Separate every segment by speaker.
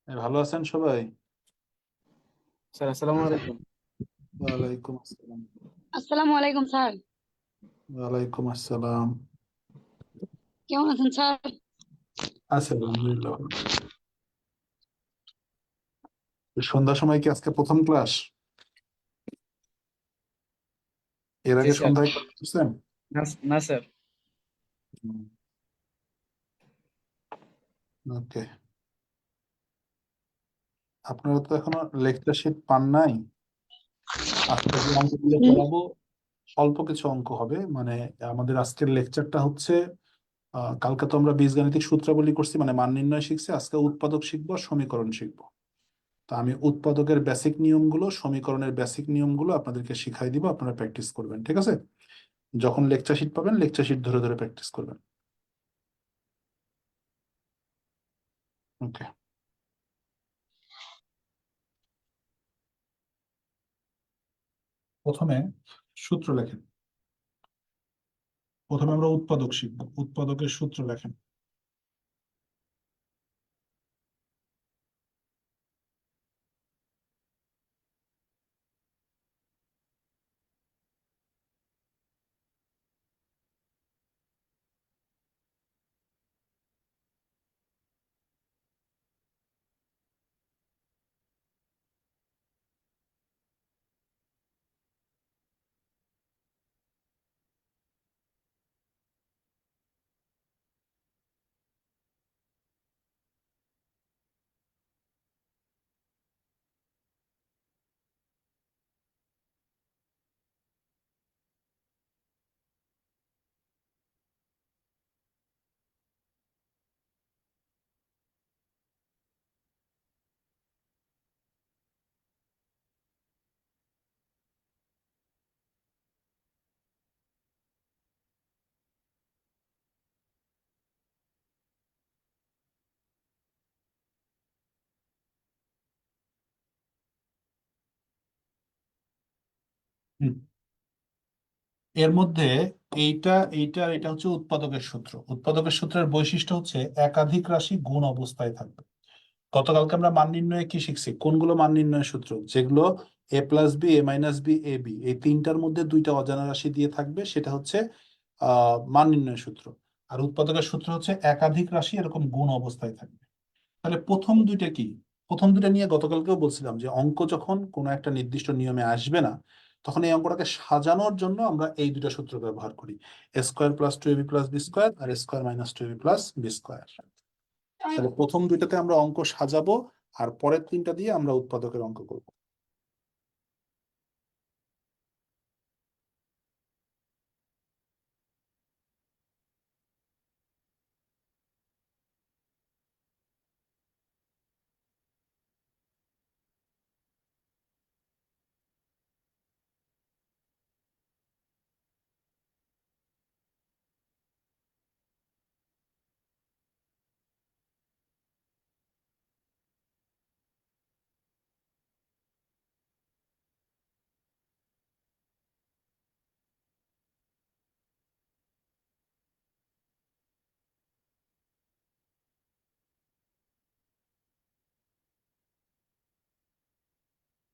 Speaker 1: ভালো আছেন সবাই?
Speaker 2: স্যার আসসালামু আলাইকুম।
Speaker 1: ওয়ালাইকুম আসসালাম।
Speaker 3: আসসালামু আলাইকুম স্যার।
Speaker 1: ওয়ালাইকুম আসসালাম।
Speaker 3: কেমন আছেন স্যার?
Speaker 1: আছে, আলহামদুলিল্লাহ ভালো। সন্ধ্যার সময় কি আজকে প্রথম ক্লাস? এর
Speaker 2: জি
Speaker 1: আগে
Speaker 2: স্যার।
Speaker 1: সন্ধ্যায় ক্লাস করছেন?
Speaker 2: না না স্যার।
Speaker 1: ওকে। আপনারা তো এখনো লেকচার শিট পান নাই। আজকে যে অঙ্কগুলো
Speaker 3: হুম।
Speaker 1: করাবো অল্প কিছু অঙ্ক হবে, মানে আমাদের আজকের লেকচারটা হচ্ছে কালকে তো আমরা বীজগাণিতিক সূত্রাবলী করছি, মানে মান নির্ণয় শিখছি। আজকে উৎপাদক শিখবো আর সমীকরণ শিখবো। তো আমি উৎপাদকের বেসিক নিয়মগুলো, সমীকরণের বেসিক নিয়মগুলো আপনাদেরকে শিখাই দিব, আপনারা প্র্যাকটিস করবেন, ঠিক আছে? যখন লেকচার শিট পাবেন লেকচার শিট ধরে ধরে প্র্যাকটিস করবেন। ওকে। প্রথমে সূত্র লেখেন। প্রথমে আমরা উৎপাদক শিখব, উৎপাদকের সূত্র লেখেন। হুম। এর মধ্যে এইটা এইটা আর এটা হচ্ছে উৎপাদকের সূত্র। উৎপাদকের সূত্রের বৈশিষ্ট্য হচ্ছে একাধিক রাশি গুণ অবস্থায় থাকবে। গতকালকে আমরা মান নির্ণয়ে কি শিখছি? কোনগুলো মান নির্ণয়ের সূত্র? যেগুলো এ plus B, A minus B, A B, এই তিনটার মধ্যে দুইটা অজানা রাশি দিয়ে থাকবে, সেটা হচ্ছে মান নির্ণয়ের সূত্র। আর উৎপাদকের সূত্র হচ্ছে একাধিক রাশি এরকম গুণ অবস্থায় থাকবে। তাহলে প্রথম দুইটা কি? প্রথম দুইটা নিয়ে গতকালকেও বলছিলাম যে অঙ্ক যখন কোনো একটা নির্দিষ্ট নিয়মে আসবে না, তখন এই অঙ্কটাকে সাজানোর জন্য আমরা এই দুইটা সূত্র ব্যবহার করি। A square plus two a b plus B square আর a square minus two a b plus B square. তাহলে প্রথম দুইটাতে আমরা অঙ্ক সাজাবো, আর পরের তিনটা দিয়ে আমরা উৎপাদকের অঙ্ক করব।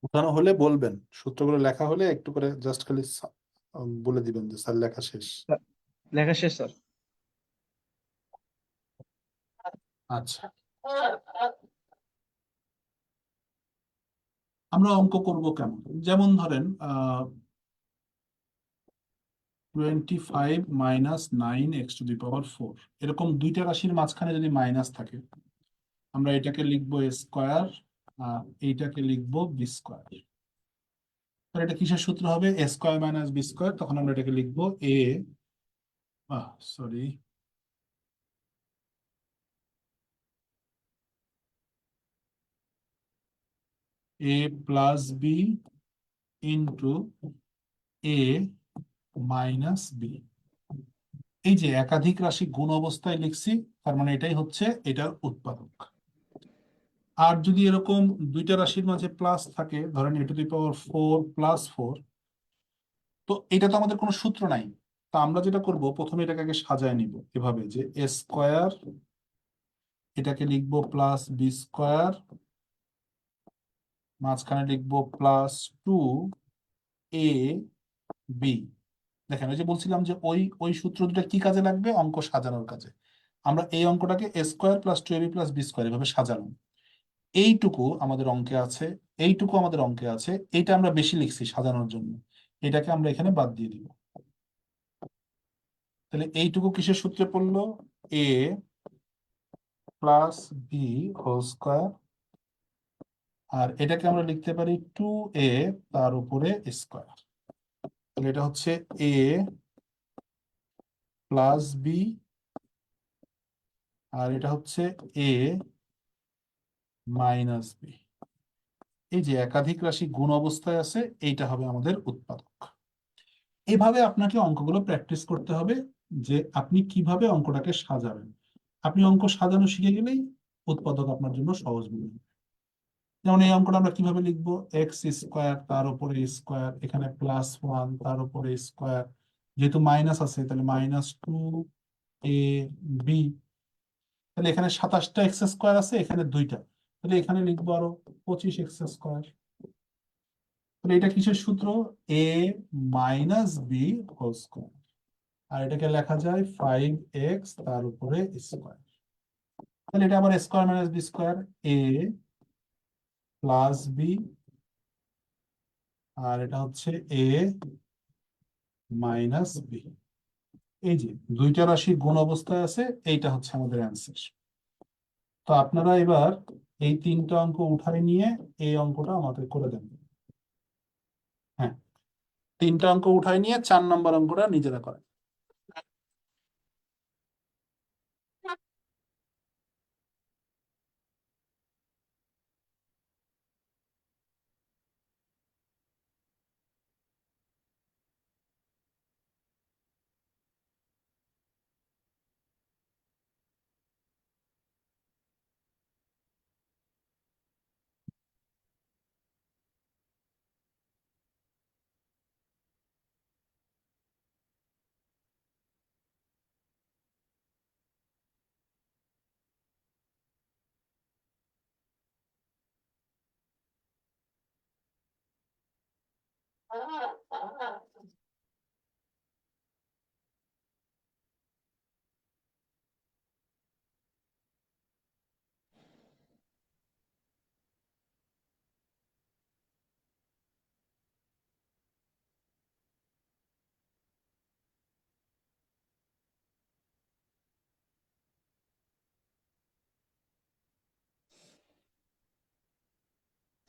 Speaker 1: উঠানো হলে বলবেন, সূত্রগুলো লেখা হলে একটু করে জাস্ট খালি বলে দিবেন যে স্যার লেখা শেষ।
Speaker 2: স্যার, লেখা শেষ স্যার।
Speaker 1: আচ্ছা, আমরা অঙ্ক করব কেমন? যেমন ধরেন 25 - 9 x⁴, এরকম দুইটা রাশির মাঝখানে যদি মাইনাস থাকে, আমরা এটাকে লিখবো এ স্কোয়ার, এইটাকে লিখবো বি স্কোয়ার। তাহলে এটা কিসের সূত্র হবে? এ স্কোয়ার মাইনাস বি স্কোয়ার। তখন আমরা এটাকে লিখবো এ, সরি, এ প্লাস বি ইন্টু এ মাইনাস বি। এই যে একাধিক রাশি গুণ অবস্থায় লিখছি, তার মানে এটাই হচ্ছে এটার উৎপাদক। আর যদি এরকম দুইটা রাশির মাঝে প্লাস থাকে, ধরেন এ টু দি পাওয়ার 4 + 4, তো এটা তো আমাদের কোনো সূত্র নাই। তা আমরা যেটা করব, প্রথমে এটাকে আগে সাজায় নিব এভাবে যে এ স্কোয়ার এটাকে লিখবো প্লাস বি স্কোয়ার, মাঝখানে লিখবো প্লাস 2ab। দেখেন, ওই যে বলছিলাম যে ওই ওই সূত্র দুটো কি কাজে লাগবে? অঙ্ক সাজানোর কাজে। আমরা এই অঙ্কটাকে a square plus 2ab plus B square এভাবে সাজানো। এইটুকু আমাদের অঙ্কে আছে, এইটুকু আমাদের অঙ্কে আছে, এইটা আমরা বেশি লিখছি সাজানোর জন্য, এটাকে আমরা এখানে বাদ দিয়ে দিব। তাহলে এইটুকু কিসের সূত্রে পড়লো? a plus b whole square, আর এটাকে আমরা লিখতে পারি 2a তার উপরে স্কোয়ার। তাহলে এটা হচ্ছে a প্লাস বি, আর এটা হচ্ছে a মাইনাস বি। এই যে একাধিক রাশি গুণ অবস্থায় আছে, এইটা হবে আমাদের উৎপাদক। এভাবে আপনাকে অঙ্কগুলো প্র্যাকটিস করতে হবে, যে আপনি কিভাবে অঙ্কটাকে সাজাবেন। আপনি অঙ্ক সাজানো শিখে গেলেই উৎপাদক আপনার জন্য সহজ মনে হবে। যেমন এই অঙ্কটা আমরা কিভাবে লিখবো? এক্স স্কোয়ার তার উপরে স্কোয়ার, এখানে +1 তার উপরে স্কোয়ার, যেহেতু মাইনাস আছে তাহলে -2ab। তাহলে এখানে 27টা এক্স স্কোয়ার আছে, এখানে 2টা, তাহলে এখানে লিখবো আরো 25x²। তাহলে এটা কিসের সূত্র? a minus b whole square, আর এটাকে লেখা যায় 5x তার উপরে স্কোয়ার। তাহলে এটা আবার square minus B square, a plus b, আর এটা হচ্ছে a মাইনাস বি। এই যে দুইটা রাশি গুণ অবস্থায় আছে, এইটা হচ্ছে আমাদের অ্যান্সার। তো আপনারা এবার এই তিনটা অঙ্ক উঠায় নিয়ে এই অঙ্কটা আমাদের করে দেন। হ্যাঁ, তিনটা অঙ্ক উঠায় নিয়ে 4 নম্বর অঙ্কটা নিজেরা করেন।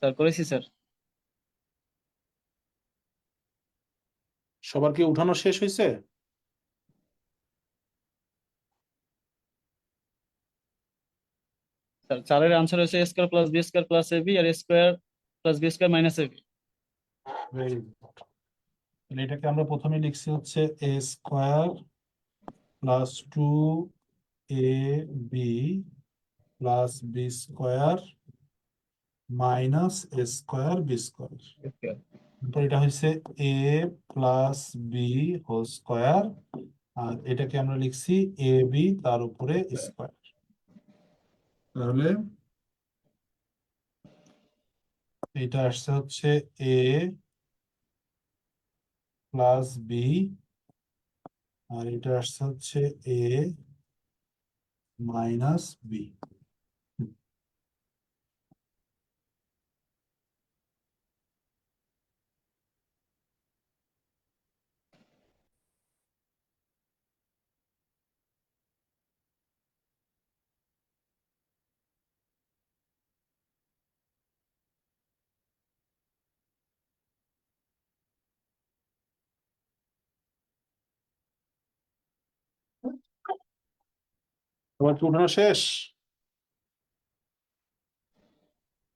Speaker 2: স্যার করেছি স্যার।
Speaker 1: সবার কি উঠানো শেষ হয়েছে?
Speaker 2: স্যার 4-এর আনসার হয়েছে a square plus B square plus ab আর a square plus B square minus ab।
Speaker 1: Very good. তাহলে এটাকে আমরা প্রথমে লিখছি হচ্ছে a square plus 2ab plus B square minus a square b square. তারপর এটা হচ্ছে a plus b whole square, আর এটাকে আমরা লিখছি এ বি তার উপরে স্কোয়ার। তাহলে এটা আসছে হচ্ছে a প্লাস বি, আর এটা আসছে হচ্ছে a মাইনাস বি। তোমার কি উঠানো শেষ?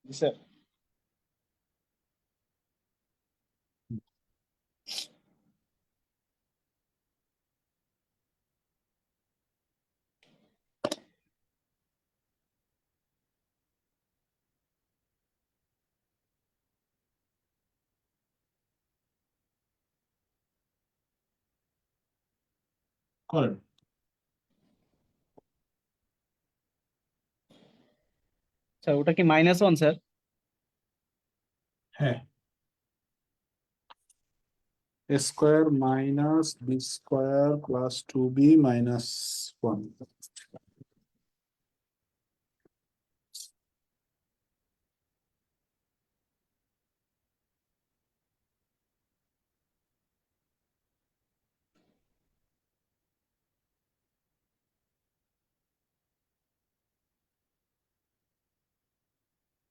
Speaker 2: জি স্যার।
Speaker 1: করেন।
Speaker 2: স্যার ওটা কি -1 স্যার?
Speaker 1: হ্যাঁ, a square minus B square plus 2b minus 1।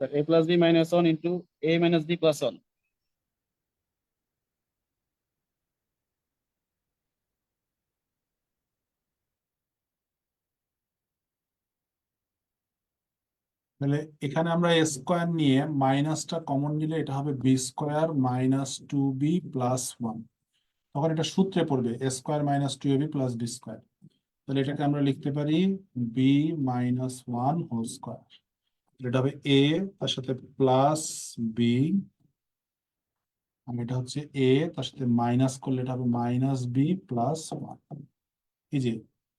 Speaker 2: Sir a plus B minus 1 into a minus B plus 1।
Speaker 1: তাহলে এখানে আমরা এ স্কোয়ার নিয়ে মাইনাসটা কমন নিলে এটা হবে B square minus 2b plus 1। তখন এটা সূত্রে পড়বে a square minus 2ab plus B square. তাহলে এটাকে আমরা লিখতে পারি বি মাইনাস 1 হোল স্কোয়ার। এটা হবে এ, তার সাথে প্লাস বি, আর এটা হচ্ছে এ, তার সাথে মাইনাস করলে এটা হবে মাইনাস বি প্লাস 1। এই যে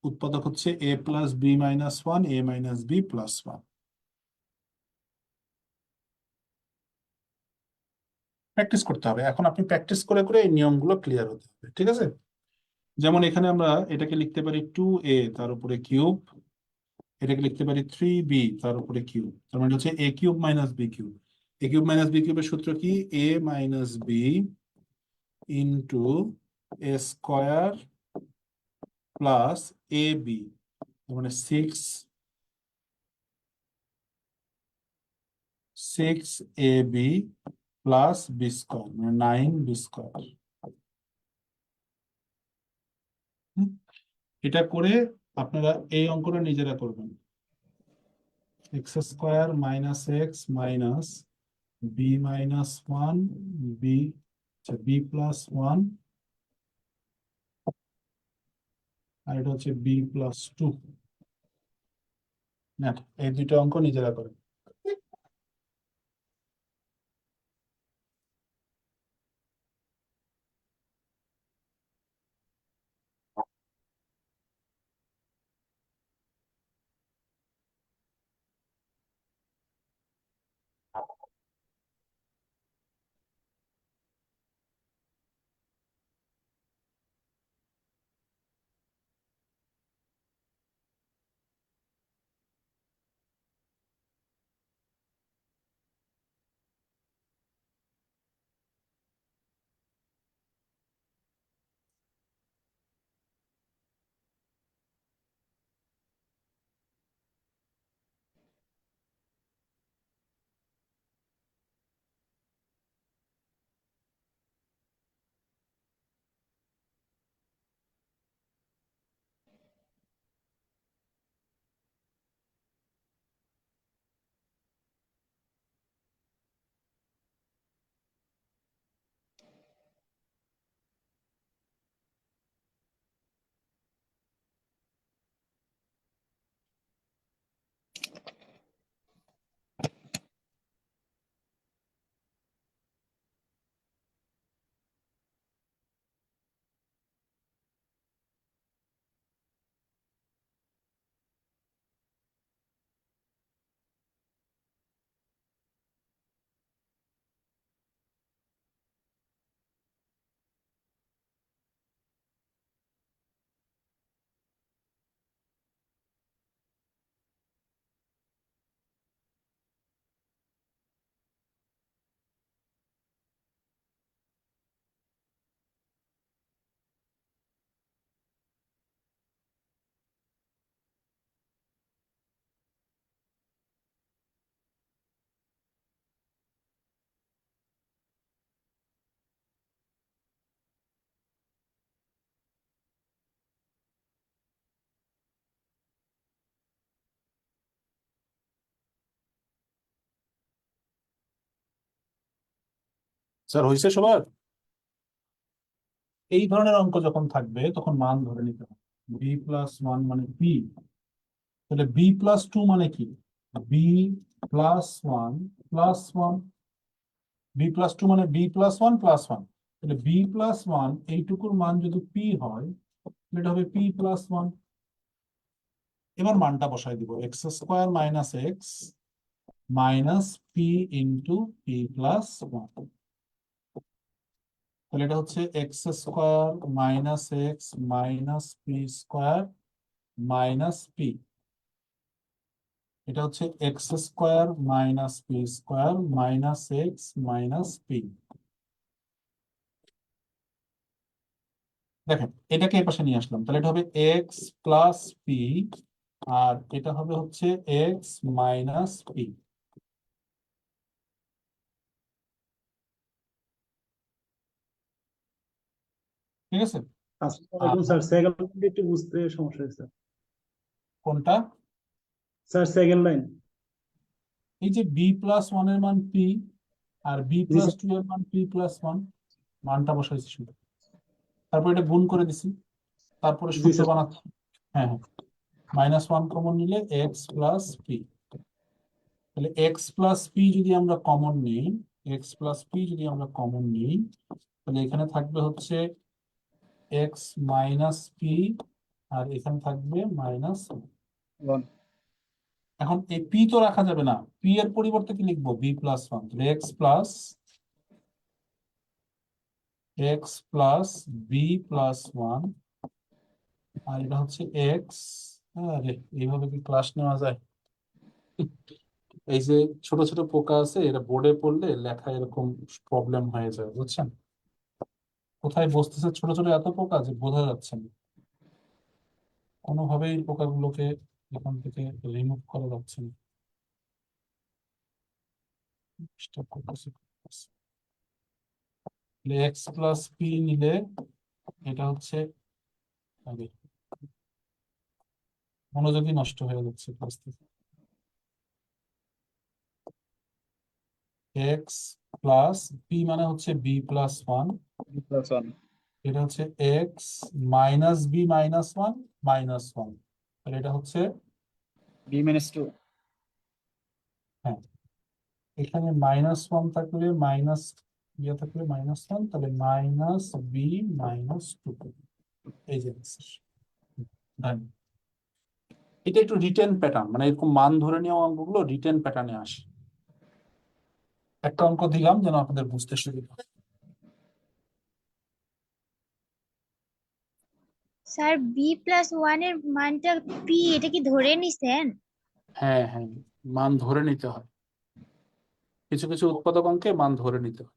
Speaker 1: উৎপাদক হচ্ছে এ প্লাস বি মাইনাস 1, এ মাইনাস বি প্লাস 1। প্র্যাকটিস করতে হবে, এখন আপনি প্র্যাকটিস করে করে এই নিয়মগুলো ক্লিয়ার হতে হবে, ঠিক আছে? যেমন এখানে আমরা এটাকে লিখতে পারি 2a তার উপরে কিউব, এটাকে লিখতে পারি 3b তার উপরে কিউব। তার মানে হচ্ছে a cube minus b cube. a cube minus b কিউবের সূত্র কি? a minus b into a square plus A B, মানে 6ab প্লাস বি স্কোয়ার, মানে 9b স্কোয়ার। এটা করে আপনারা এই অঙ্কটা নিজেরা করবেন। X square minus X minus B minus 1 B, B plus 1, আর এটা হচ্ছে বি প্লাস 2। এই দুটো অঙ্ক নিজেরা করেন। স্যার হয়েছে সবার? এই ধরনের অঙ্ক যখন থাকবে তখন মান ধরে নিতে হবে। বি প্লাস 1 মানে বি, তাহলে বি প্লাস 2 মানে কি? B plus 1 plus 1। B plus 2 মানে বি প্লাস 1 প্লাস 1। তাহলে বি প্লাস 1 এইটুকুর মান যদি পি হয় তাহলে এটা হবে পি প্লাস 1। এবার মানটা বসাই দিব, x square minus X minus P into P plus one. তাহলে এটা হচ্ছে x square minus X minus P square minus P. এটা হচ্ছে x square minus P square minus X minus P. দেখেন এটাকে এই পাশে নিয়ে আসলাম, তাহলে এটা হবে এক্স প্লাস পি, আর এটা হবে হচ্ছে এক্স মাইনাস পি। ঠিক আছে।
Speaker 4: আসসালামু
Speaker 1: আর
Speaker 4: আলাইকুম স্যার, সেকেন্ড লাইন একটু বুঝতে সমস্যা হয়েছে
Speaker 1: কোনটা?
Speaker 4: স্যার। Second line.
Speaker 1: এই যে বি প্লাস ওয়ান এর মান পি, আর b
Speaker 4: g
Speaker 1: plus
Speaker 4: sir.
Speaker 1: Two এর মান পি প্লাস ওয়ান, মানটা বসাইছি শুধু, তারপর এটা গুণ করে দিছি, তারপরে
Speaker 4: জি
Speaker 1: সূত্র
Speaker 4: স্যার।
Speaker 1: বানাচ্ছি। হ্যাঁ হ্যাঁ, মাইনাস ওয়ান কমন নিলে এক্স প্লাস পি। তাহলে এক্স প্লাস পি যদি আমরা কমন নিই, এক্স প্লাস পি যদি আমরা কমন নিই, তাহলে এখানে থাকবে হচ্ছে এক্স মাইনাস পি, আর এখানে থাকবে মাইনাস। এখন এই পি তো রাখা যাবে না, পি এর পরিবর্তে কি লিখবো? B plus one. তাহলে x plus b plus one, আর এটা হচ্ছে এক্স। আরে এইভাবে কি ক্লাস নেওয়া যায়? এই যে ছোট ছোট পোকা আছে, এরা বোর্ডে পড়লে লেখা এরকম প্রবলেম হয়ে যায়, বুঝছেন? কোথায় বসতেছে ছোট ছোট এত পোকা যে বোঝা যাচ্ছে না, কোনোভাবেই এই পোকাগুলোকে এখান থেকে রিমুভ করা যাচ্ছে না। Stop করতেছি। এক্স প্লাস পি নিলে এটা হচ্ছে, আরে মনোযোগই নষ্ট হয়ে যাচ্ছে ক্লাস থেকে। এক্স প্লাস পি মানে হচ্ছে B plus one,
Speaker 2: plus one,
Speaker 1: এটা হচ্ছে X minus B minus one minus one, তাহলে এটা হচ্ছে,
Speaker 2: বি মাইনাস টু।
Speaker 1: হ্যাঁ এখানে মাইনাস ওয়ান থাকলে মাইনাস ইয়ে থাকলে মাইনাস ওয়ান, তাহলে মাইনাস বি মাইনাস টু। এই যে answer। Done। এটা একটু রিটেন প্যাটার্ন, মানে এরকম মান ধরে নেওয়া অঙ্কগুলো রিটেন প্যাটার্নে আসে। একটা অঙ্ক দিলাম যেন আপনাদের বুঝতে সুবিধা হয়।
Speaker 5: স্যার বি প্লাস ওয়ান এর মানটা পি, এটা কি ধরে নিছেন?
Speaker 1: হ্যাঁ হ্যাঁ, মান ধরে নিতে হয়, কিছু কিছু উৎপাদক অঙ্কে মান ধরে নিতে হয়।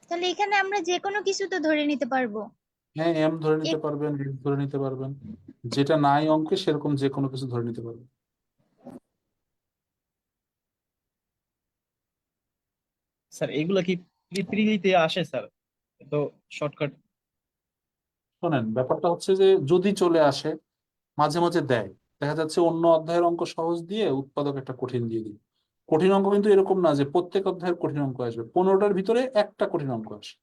Speaker 5: তাহলে এখানে আমরা যে কোনো কিছু তো ধরে নিতে পারবো।
Speaker 1: হ্যাঁ এম ধরে নিতে
Speaker 5: এ-
Speaker 1: পারবেন, এন ধরে নিতে পারবেন, যেটা নাই অঙ্কে সেরকম যে কোনো কিছু ধরে নিতে পারবেন।
Speaker 2: স্যার এগুলা কি পৃথিবীতে আসে স্যার? তো শর্টকাট।
Speaker 1: শোনেন ব্যাপারটা হচ্ছে যে যদি চলে আসে, মাঝে মাঝে দেয়, দেখা যাচ্ছে অন্য অধ্যায়ের অঙ্ক সহজ দিয়ে উৎপাদক একটা কঠিন দিয়ে দিই। কঠিন অঙ্ক কিন্তু এরকম না যে প্রত্যেক অধ্যায়ের কঠিন অঙ্ক আসবে, 15টার ভিতরে একটা কঠিন অঙ্ক আসে।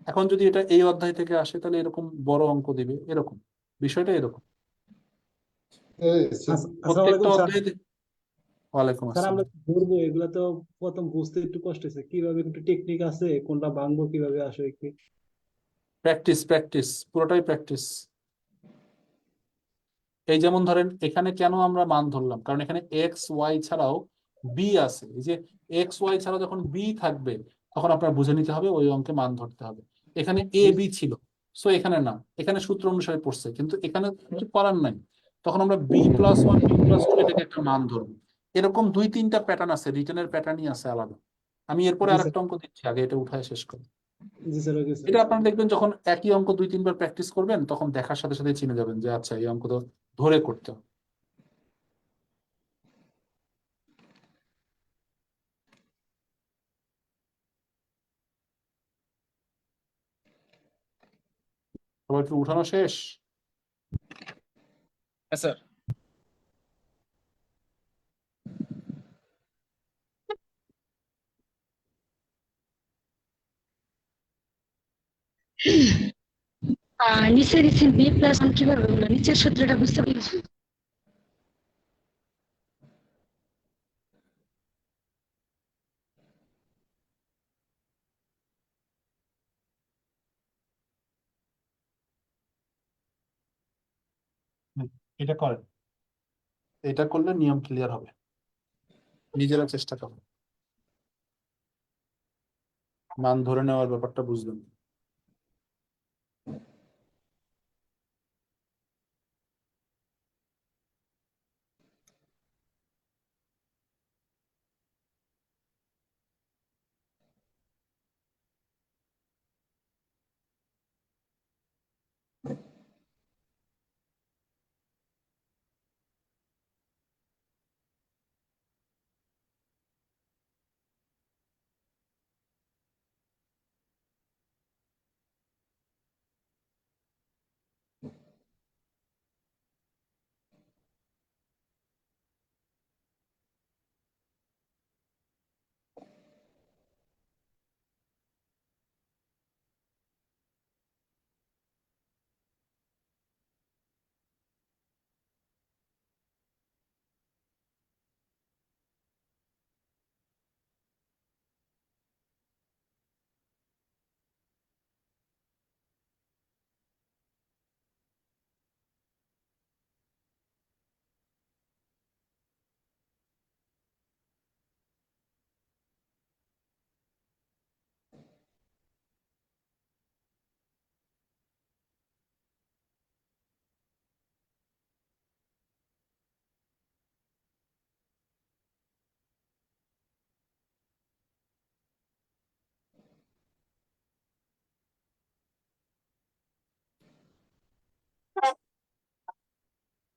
Speaker 1: এখন যদি এটা এই অধ্যায় থেকে আসে তাহলে এরকম বড় অঙ্ক দিবে, এরকম বিষয়টা এরকম।
Speaker 4: আসসালামু
Speaker 1: প্রত্যেকটা
Speaker 4: আলাইকুম স্যার।
Speaker 1: অধ্যায়ে ওয়ালাইকুম
Speaker 4: স্যার আমরা
Speaker 1: আসসালাম।
Speaker 4: ধরবো এগুলা তো, প্রথম বুঝতে একটু কষ্ট হচ্ছে, কিভাবে একটু টেকনিক আছে, কোনটা ভাঙবো কিভাবে আসে একটু।
Speaker 1: প্র্যাকটিস প্র্যাকটিস, পুরোটাই প্র্যাকটিস। এই যেমন ধরেন এখানে কেন আমরা মান ধরলাম, কারণ এখানে এক্স ওয়াই ছাড়াও বি আছে। এই যে এক্স ওয়াই ছাড়া যখন বি থাকবে তখন আপনার বুঝে নিতে হবে ওই অঙ্কে মান ধরতে হবে। এখানে এ বি ছিল, সো এখানে না, এখানে সূত্র অনুসারে পড়ছে, কিন্তু এখানে কিছু করার নাই, তখন আমরা B plus one B plus two এটাকে একটা মান ধরবো। এরকম দুই তিনটা প্যাটার্ন আছে, রিটেনের প্যাটার্নই আছে আলাদা। আমি এরপরে
Speaker 4: জি স্যার।
Speaker 1: আরেকটা অঙ্ক দিচ্ছি, আগে এটা উঠায় শেষ করি।
Speaker 4: জি স্যার, ওকে স্যার।
Speaker 1: এটা আপনারা দেখবেন যখন একই অঙ্ক দুই তিনবার প্র্যাকটিস করবেন তখন দেখার সাথে সাথে চিনে যাবেন যে আচ্ছা এই অঙ্ক তো ধরে করতে হবে। সবার কি উঠানো শেষ?
Speaker 2: হ্যাঁ স্যার।
Speaker 3: নিচে দিচ্ছেন বি প্লাস ওয়ান কিভাবে হলো? নিচের সূত্রটা বুঝতে পেরেছি।
Speaker 1: হুম, এটা করেন, এটা করলে নিয়ম ক্লিয়ার হবে। নিজেরা চেষ্টা করো, মান ধরে নেওয়ার ব্যাপারটা বুঝবেন।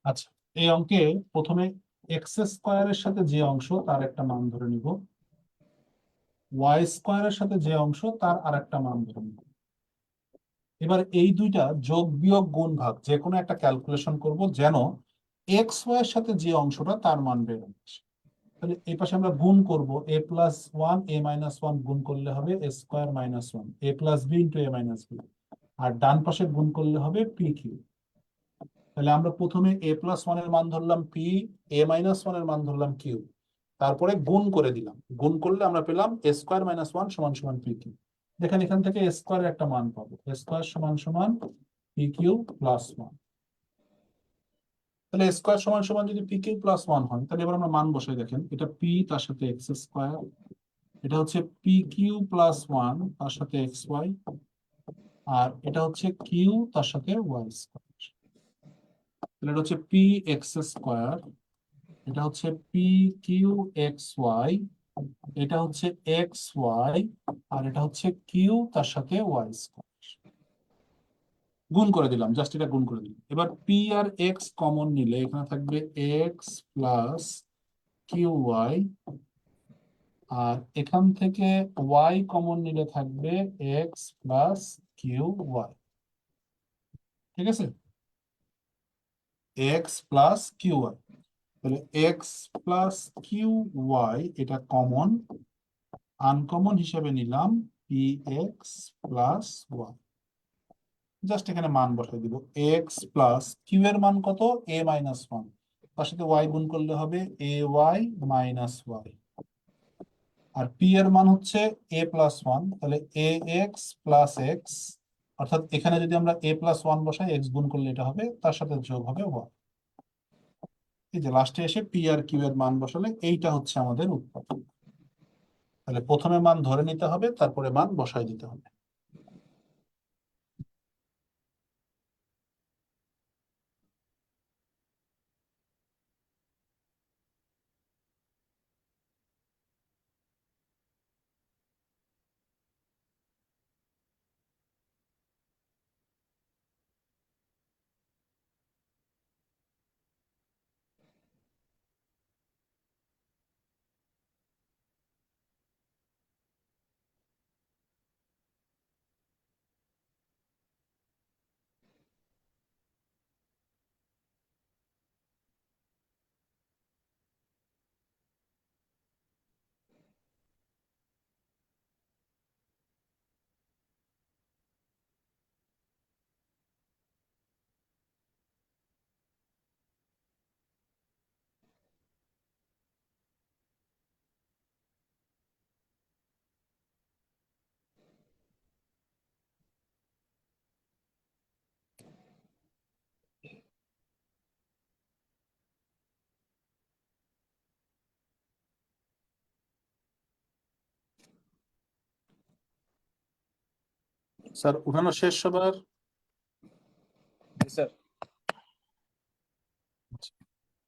Speaker 1: আচ্ছা, এই অঙ্কে প্রথমে এক্স স্কোয়ারের সাথে যে অংশ তার একটা মান ধরে নিব, ওয়াই স্কোয়ারের সাথে যে অংশ তার আর একটা মান ধরে নিব। এবার এই দুইটা যোগ বিয়োগ গুণ ভাগ যে কোনো একটা ক্যালকুলেশন করব, যেন এক্স ওয়াই এর সাথে যে অংশটা তার মান বের হচ্ছে। তাহলে এই পাশে আমরা গুণ করব, এ প্লাস ওয়ান এ মাইনাস ওয়ান গুণ করলে হবে এ স্কোয়ার মাইনাস ওয়ান, এ প্লাস বি ইন্টু এ মাইনাস বি। আর ডান পাশে গুণ করলে হবে পি কিউ। তাহলে আমরা প্রথমে এ প্লাস ওয়ান এর মান ধরলাম পি, এ মাইনাস ওয়ান এর মান ধরলাম কিউ, তারপরে গুণ করে দিলাম। গুণ করলে আমরা পেলাম এ স্কোয়ার মাইনাস ওয়ান সমান সমান পি কিউ। দেখেন এখান থেকে এ স্কোয়ারের একটা মান পাবো, এ স্কোয়ার সমান সমান পি কিউ প্লাস ওয়ান। তাহলে স্কোয়ার সমান সমান যদি পি কিউ প্লাস ওয়ান হয়, তাহলে এবার আমরা মান বসাই। দেখেন এটা পি তার সাথে এক্স স্কোয়ার, এটা হচ্ছে পি কিউ প্লাস ওয়ান তার সাথে এক্স ওয়াই, আর এটা হচ্ছে কিউ তার সাথে ওয়াই স্কোয়ার। তাহলে এটা হচ্ছে পি এক্স স্কোয়ার, এটা হচ্ছে পি কিউ এক্স ওয়াই, এটা হচ্ছে এক্স ওয়াই, আর এটা হচ্ছে কিউ তার সাথে ওয়াই স্কোয়ার। গুণ করে দিলাম, জাস্ট এটা গুণ করে দিলাম। এবার পি আর এক্স কমন নিলে এখানে থাকবে এক্স প্লাস কিউ ওয়াই, আর এখান থেকে ওয়াই কমন নিলে থাকবে এক্স প্লাস কিউ ওয়াই। ঠিক আছে, এক্স প্লাস কিউ ওয়াই। তাহলে এক্স প্লাস কিউ ওয়াই এটা কমন, আনকমন হিসেবে নিলাম P X plus Y. Just এখানে মান বসাই দিব, এক্স প্লাস কিউ এর মান কত, এ মাইনাস ওয়ান, তার সাথে ওয়াই গুণ করলে হবে এ ওয়াই মাইনাস ওয়াই। আর পি এর মান হচ্ছে এ প্লাস ওয়ান, তাহলে এ এক্স প্লাস এক্স, অর্থাৎ এখানে যদি আমরা এ প্লাস ওয়ান বসাই, এক্স গুণ করলে এটা হবে, তার সাথে যোগ হবে ওয়াই। এই যে লাস্টে এসে পি আর কিউ এর মান বসালে এইটা হচ্ছে আমাদের উত্তর। তাহলে প্রথমে মান ধরে নিতে হবে, তারপরে মান বসাই দিতে হবে। স্যার উঠানো শেষ সবার?
Speaker 2: স্যার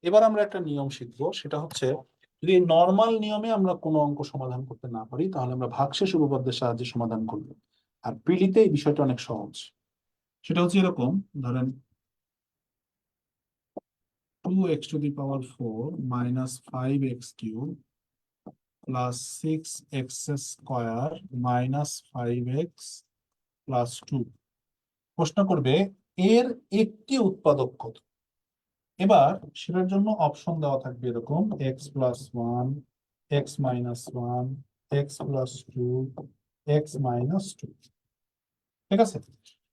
Speaker 1: এবার আমরা একটা নিয়ম শিখবো, সেটা হচ্ছে যদি নর্মাল নিয়মে আমরা কোনো অঙ্ক সমাধান করতে না পারি তাহলে আমরা ভাগশেষ উপপাদ্যের সাহায্যে সমাধান করব। আর পিলিতে এই বিষয়টা অনেক সহজ। সেটা হচ্ছে এরকম, ধরেন 2x⁴ minus 5x³ plus 6x² minus 5x+2। প্রশ্ন করবে এর একটি উৎপাদক কত। এবার সেটার জন্য অপশন দেওয়া থাকবে এরকম x+1, x-1, x+2, x-2। ঠিক আছে,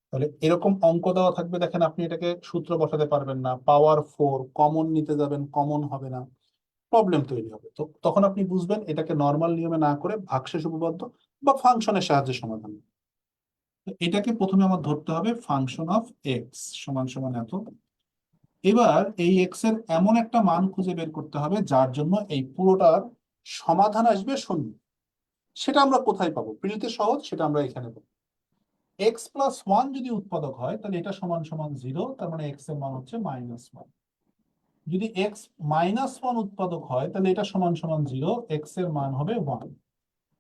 Speaker 1: তাহলে এরকম অঙ্ক দেওয়া থাকবে। দেখেন আপনি এটাকে সূত্র বসাতে পারবেন না, পাওয়ার 4 কমন নিতে যাবেন, কমন হবে না, প্রবলেম তৈরি হবে। তো তখন আপনি বুঝবেন এটাকে নর্মাল নিয়মে না করে ভাগশেষ উপপাদ্য বা ফাংশনের সাহায্যে সমাধান। তো এটাকে প্রথমে আমার ধরতে হবে ফাংশন অফ এক্স সমান সমান এত। এবার এই এক্স এর এমন একটা মান খুঁজে বের করতে হবে যার জন্য এই পুরোটার সমাধান আসবে শূন্য। সেটা আমরা কোথায় পাবো? প্রিলিতে সহজ, সেটা আমরা এখানে পাবো। x+1 যদি উৎপাদক হয় তাহলে এটা সমান সমান 0, তার মানে x এর মান হচ্ছে -1। যদি x-1 উৎপাদক হয় তাহলে এটা সমান সমান 0, x এর মান হবে 1।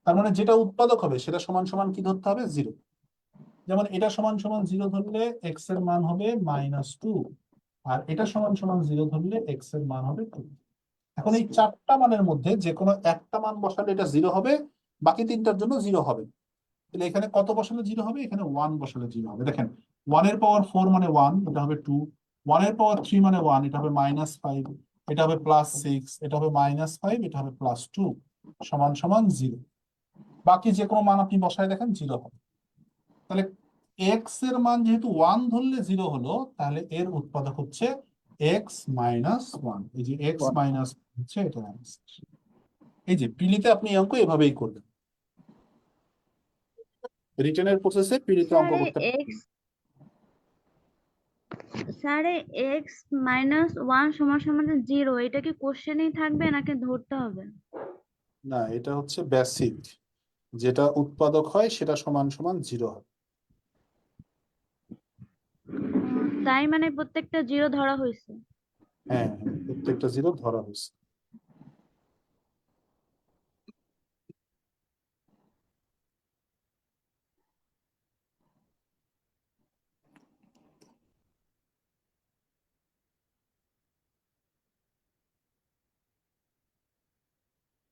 Speaker 1: তার মানে যেটা উৎপাদক হবে সেটা সমান সমান কি ধরতে হবে? 0। যেমন এটা সমান সমান 0 ধরলে x এর মান হবে -2, আর এটা সমান সমান 0 ধরলে x এর মান হবে 2। এখন এই চারটা মানের মধ্যে যে কোনো একটা মান বসালে এটা 0 হবে, বাকি তিনটার জন্য 0 হবে। তাহলে এখানে কত বসালে 0 হবে? এখানে 1 বসালে 0 হবে। দেখেন 1 এর পাওয়ার 4 মানে 1, এটা হবে 2। 1 এর পাওয়ার 3 মানে 1, এটা হবে -5, এটা হবে +6, এটা হবে -5, এটা হবে +2 সমান সমান 0। বাকি যে কোনো মান আপনি বসায় দেখেন 0 হবে। তাহলে এক্স এর মান যেহেতু 1 ধরলে 0 হলো, তাহলে এর উৎপাদক হচ্ছে x-1। এই যে x- হচ্ছে এটা answer। এই যে পিলিতে আপনি এই অঙ্ক এভাবেই করবেন, রিটেনের প্রসেসে পিলিতে অঙ্ক
Speaker 6: স্যার
Speaker 1: করতে পারবেন।
Speaker 6: এক্স স্যার x-1 সমান সমান 0, এটা কি কোশ্চেনেই থাকবে নাকি ধরতে হবে?
Speaker 1: না, এটা হচ্ছে বেসিক, যেটা উৎপাদক হয় সেটা সমান সমান 0 হয়।
Speaker 6: তাই মানে প্রত্যেকটা 0 ধরা হয়েছে?
Speaker 1: হ্যাঁ হ্যাঁ, প্রত্যেকটা 0 ধরা হয়েছে।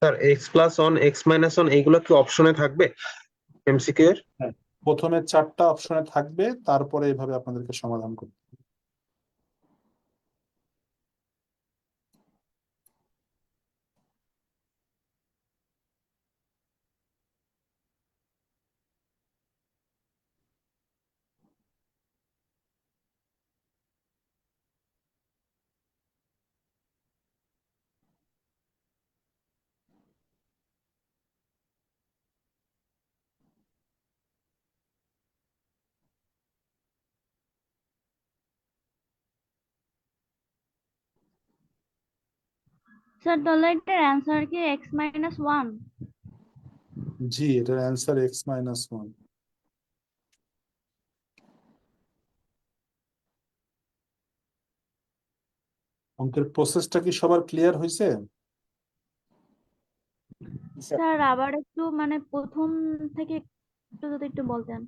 Speaker 7: স্যার x+1 x-1 এইগুলো কি অপশনে থাকবে এমসিকিউ এর?
Speaker 1: হ্যাঁ, প্রথমে 4টা অপশনে থাকবে, তারপরে এইভাবে আপনাদেরকে সমাধান করতে হবে।
Speaker 6: স্যার তাহলে এটার অ্যান্সার কি x-1?
Speaker 1: জি, এটার অ্যান্সার x-1। অঙ্কের প্রসেসটা কি সবার ক্লিয়ার হয়েছে?
Speaker 6: স্যার আবার একটু মানে প্রথম থেকে একটু যদি একটু বলতেন।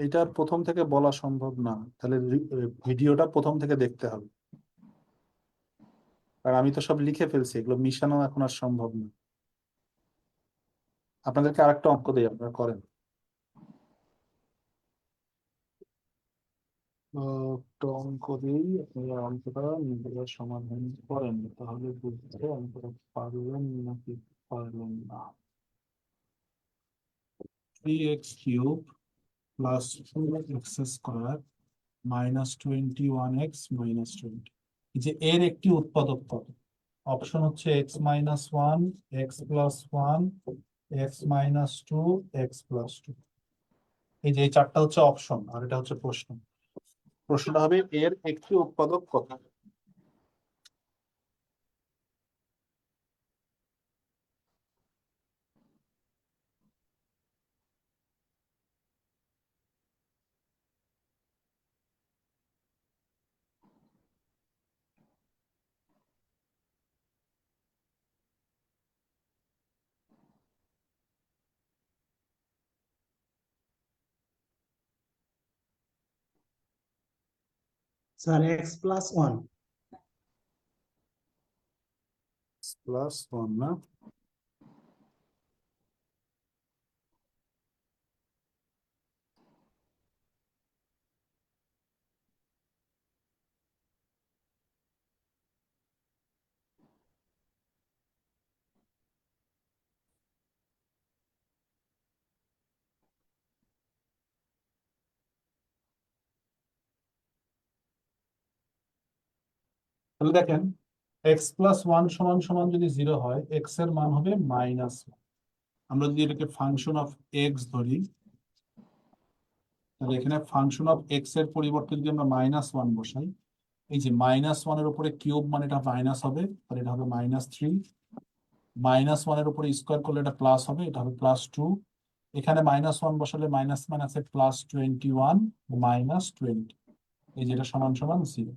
Speaker 1: এটা আর প্রথম থেকে বলা সম্ভব না, তাহলে ভিডিওটা প্রথম থেকে দেখতে হবে। আর আমি তো সব লিখে ফেলছি, এগুলো মিশানো এখন আর সম্ভব না। আপনাদেরকে আরেকটা অঙ্ক দিই, আপনারা করেন। একটা অঙ্ক দিই, আপনারা অঙ্কটা নিজেরা সমাধান করেন, তাহলে বুঝতে অঙ্কটা পারবেন নাকি পারবেন না। 3x³ plus 4x² minus 21x-20। এই যে এর একটি উৎপাদক কত? অপশন হচ্ছে x-1, x+1, x-2, x+2। এই যে এই চারটা হচ্ছে অপশন, আর এটা হচ্ছে প্রশ্ন। প্রশ্নটা হবে এর একটি উৎপাদক কত।
Speaker 4: Sir x plus one.
Speaker 1: Plus one না? তাহলে দেখেন, এক্স প্লাস ওয়ান সমান সমান যদি জিরো হয়, এক্স এর মান হবে মাইনাস। আমরা যদি এটাকে ফাংশন অফ এক্স ধরি, তাহলে এখানে ফাংশন অফ এক্স এর পরিবর্তে যদি আমরা মাইনাস ওয়ান বসাই, এই যে মাইনাস ওয়ানের উপরে কিউব মানে এটা মাইনাস হবে, তাহলে এটা হবে -3। মাইনাস ওয়ানের উপরে স্কোয়ার করলে এটা প্লাস হবে, এটা হবে +2। এখানে মাইনাস ওয়ান বসালে মাইনাস মাইনাসে +21 -20, এই যেটা সমান সমান 0।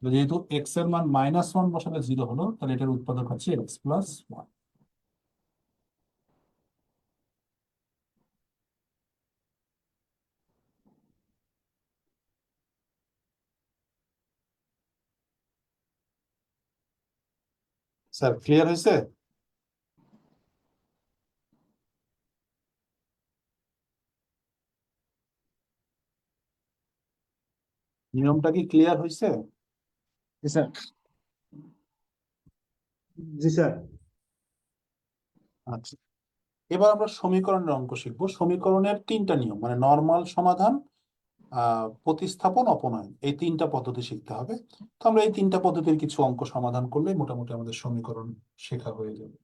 Speaker 1: যেহেতু এক্স এর মান -1 বসালে 0 হলো, তাহলে এটার উৎপাদক হচ্ছে x plus one. Sir clear হয়েছে? নিয়মটা কি ক্লিয়ার হয়েছে?
Speaker 2: জি স্যার।
Speaker 4: জি স্যার।
Speaker 1: আচ্ছা, এবার আমরা সমীকরণের অঙ্ক শিখবো। সমীকরণের তিনটা নিয়ম, মানে নরমাল সমাধান, প্রতিস্থাপন, অপনয়ন, এই তিনটা পদ্ধতি শিখতে হবে। তো আমরা এই তিনটা পদ্ধতির কিছু অঙ্ক সমাধান করলে মোটামুটি আমাদের সমীকরণ শেখা হয়ে যাবে।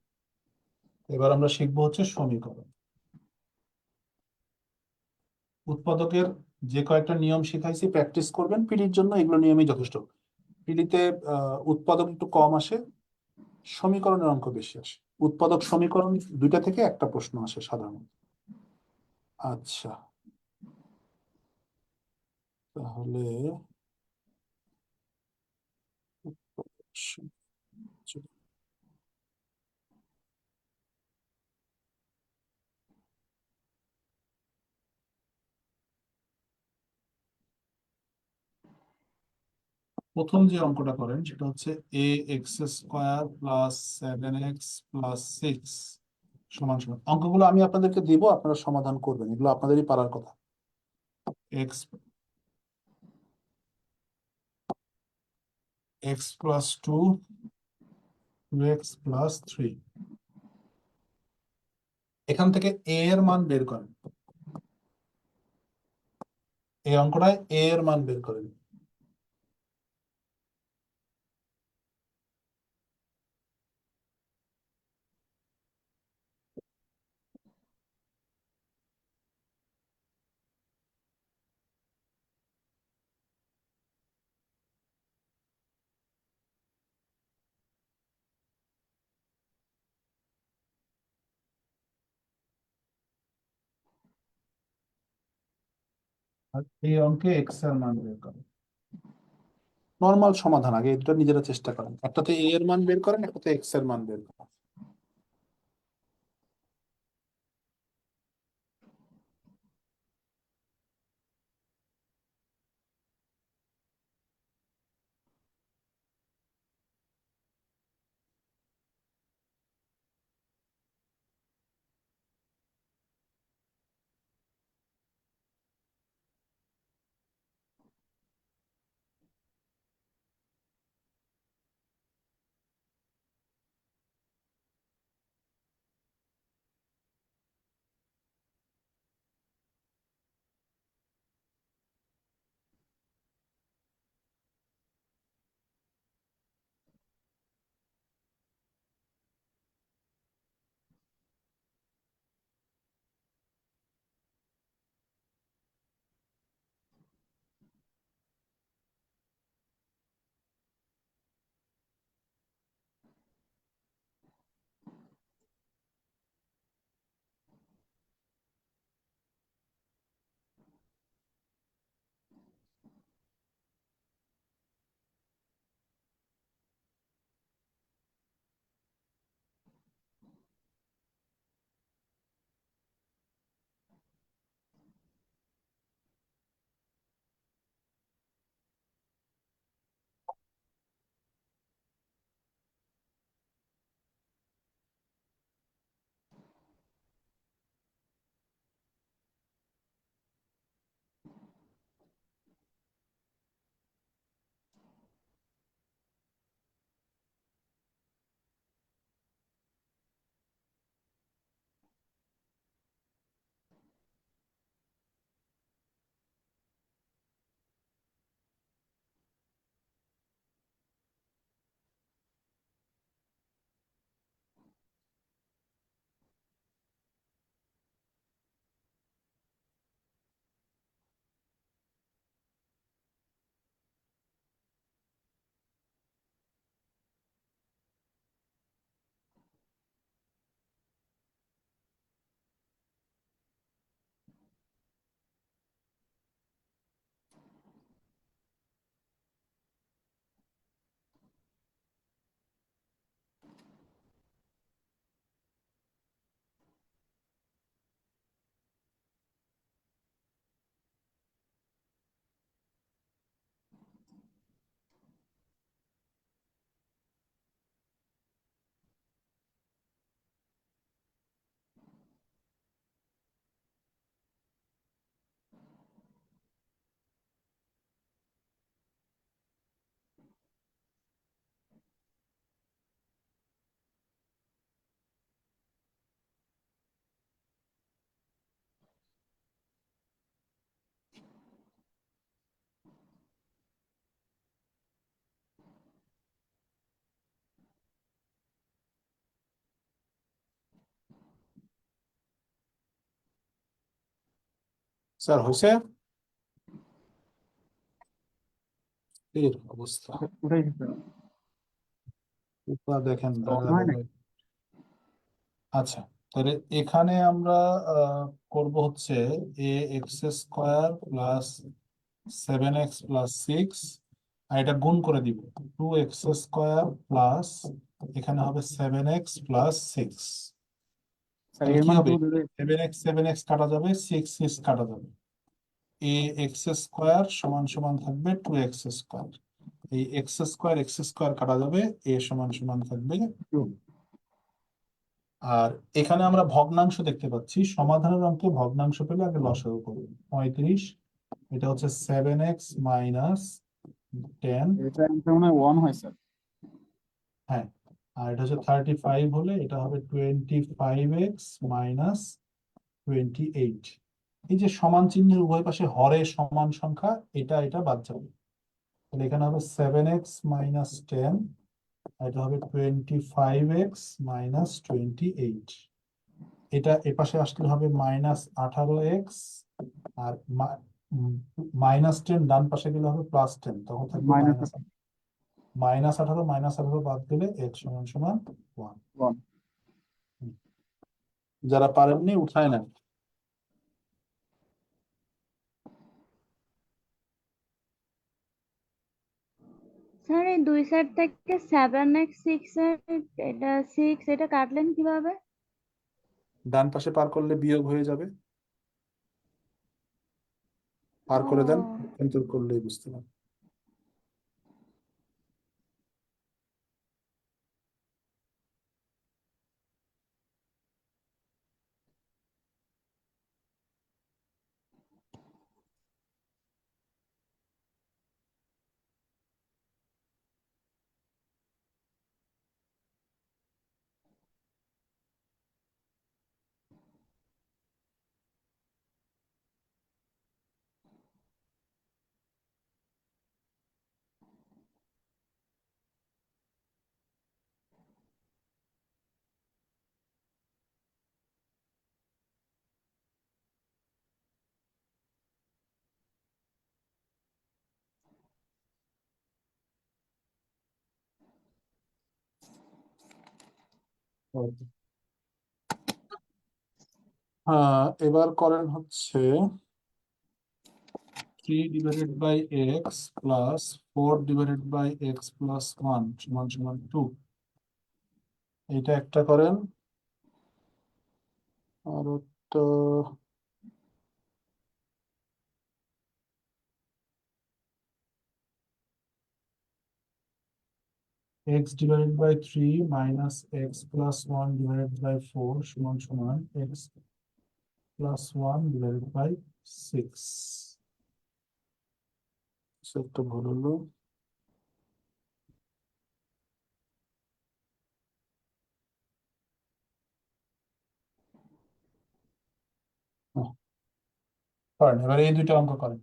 Speaker 1: এবার আমরা শিখবো হচ্ছে সমীকরণ। উৎপাদকের যে কয়েকটা নিয়ম শিখাইছি প্র্যাকটিস করবেন, পিডির জন্য এগুলো নিয়মই যথেষ্ট। পিডিতে উৎপাদক একটু কম আসে, সমীকরণের অঙ্ক বেশি আসে। উৎপাদক সমীকরণ দুইটা থেকে একটা প্রশ্ন আসে সাধারণত। আচ্ছা, তাহলে প্রথম যে অঙ্কটা করেন সেটা হচ্ছে ax² + 7x + 6 সমান সমান। অঙ্কগুলো আমি আপনাদেরকে দিব, আপনারা সমাধান করবেন, এগুলো আপনাদেরই পারার কথা। x+2 2x+3, এখান থেকে a এর মান বের করেন। এই অঙ্কটায় a এর মান বের করেন। আর এই অঙ্কে x এর মান বের করেন। নর্মাল সমাধান, আগে এটা নিজেরা চেষ্টা করেন। একটাতে a এর মান বের করেন, একটাতে x এর মান বের করেন। স্যার হয়েছে এর অবস্থা
Speaker 2: উঠাই দিতে
Speaker 1: উপা দেখেন
Speaker 2: হয় না।
Speaker 1: আচ্ছা, তাহলে এখানে আমরা করব হচ্ছে A x square plus 7x + 6, আর এটা গুণ করে দিব 2x² প্লাস এখানে হবে 7x + 6।
Speaker 2: স্যার
Speaker 1: তাহলে
Speaker 2: এর
Speaker 1: কি
Speaker 2: মানে
Speaker 1: হবে?
Speaker 2: তো যদি
Speaker 1: 7x কাটা যাবে, 6 কাটা যাবে, ax² সমান সমান থাকবে 2x²। এই x² কাটা যাবে, a সমান সমান থাকবে 2। আর এখানে আমরা ভগ্নাংশ দেখতে পাচ্ছি, সমাধানের অঙ্কে ভগ্নাংশ পেলে আগে লসাগু করব। 35, এটা হচ্ছে 7x - 10।
Speaker 2: এটা অ্যান্সার মনে হয় 1 হয় স্যার।
Speaker 1: হ্যাঁ, আর এটা হচ্ছে 35 হলে এটা হবে 25x - 28। এই যে সমান চিহ্নের উভয় পাশে হরে সমান সংখ্যা, এটা এটা বাদ যাবে। তাহলে এখানে হবে 7x - 10, আর এটা হবে 25x - 28। এটা এপাশে আসলে হবে -18x, আর -10 ডান পাশে গেলে হবে +10, তখন থাকবে
Speaker 2: মাইনাস
Speaker 1: -18 বাদ দিলে x সমান সমান 1।
Speaker 2: 1।
Speaker 1: যারা পারেননি উঠায় নেন।
Speaker 6: স্যার এই দুই সাইড থেকে 7x 6 এটা 6 এটা কাটলেন কিভাবে?
Speaker 1: ডান পাশে পার করলে বিয়োগ হয়ে যাবে, পার
Speaker 6: ও
Speaker 1: করে দেন, কন্ট্রোল করলেই বুঝতে পারবেন। হ্যাঁ, এবার করেন হচ্ছে 3/x প্লাস 4/x প্লাস 1 সমান সমান 2। এটা একটা করেন, আর একটা x/3 মাইনাস x প্লাস 1/4 সমান সমান x প্লাস 1/6। একটা ভুল হলো। হ্যাঁ, করেন এবার এই দুইটা অঙ্ক করেন।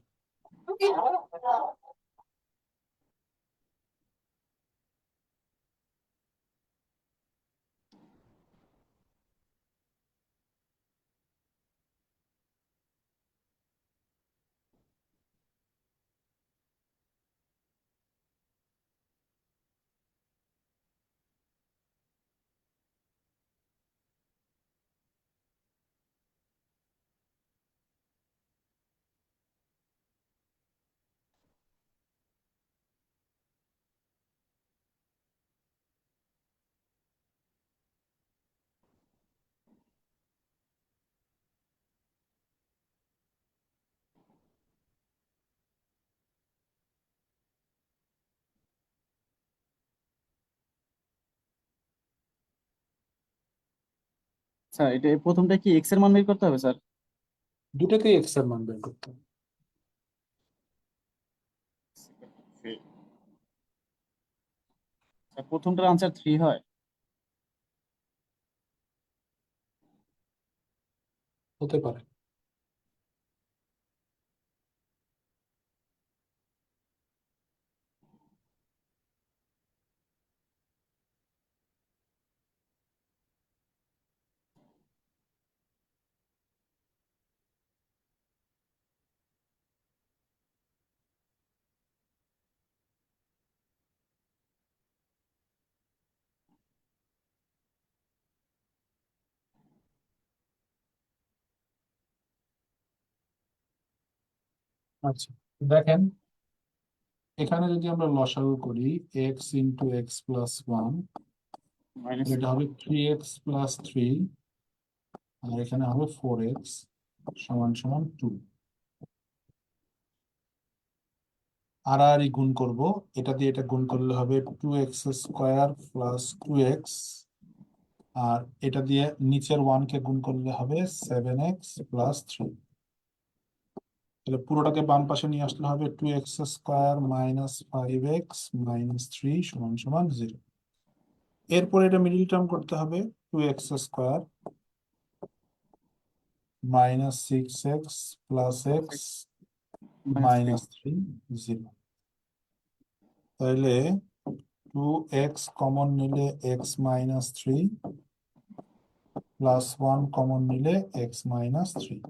Speaker 2: স্যার এটা প্রথমটা কি এক্স এর মান বের করতে হবে স্যার?
Speaker 1: দুটাতেই x এর মান বের করতে হবে।
Speaker 2: স্যার প্রথমটার আনসার 3 হয়।
Speaker 1: হতে পারে। আচ্ছা, দেখেন এখানে যদি আমরা লসাগু করি x into x plus one,
Speaker 2: minus
Speaker 1: এটা হবে 3x+3, আর এখানে হবে 4x সমান সমান 2। আর গুণ করব, এটা দিয়ে এটা গুণ করলে হবে 2x² প্লাস 2x, আর এটা দিয়ে নিচের 1 কে গুণ করলে হবে 7x প্লাস 3। তাহলে পুরোটাকে বাম পাশে নিয়ে আসলে হবে 2x² মাইনাস 5x মাইনাস 3 সমান সমান 0। এরপর এটা মিডিল টার্ম করতে হবে, 2x² minus 6x plus x minus 3 0। তাহলে 2x কমন নিলে x মাইনাস 3 প্লাস 1 কমন নিলে x মাইনাস 3,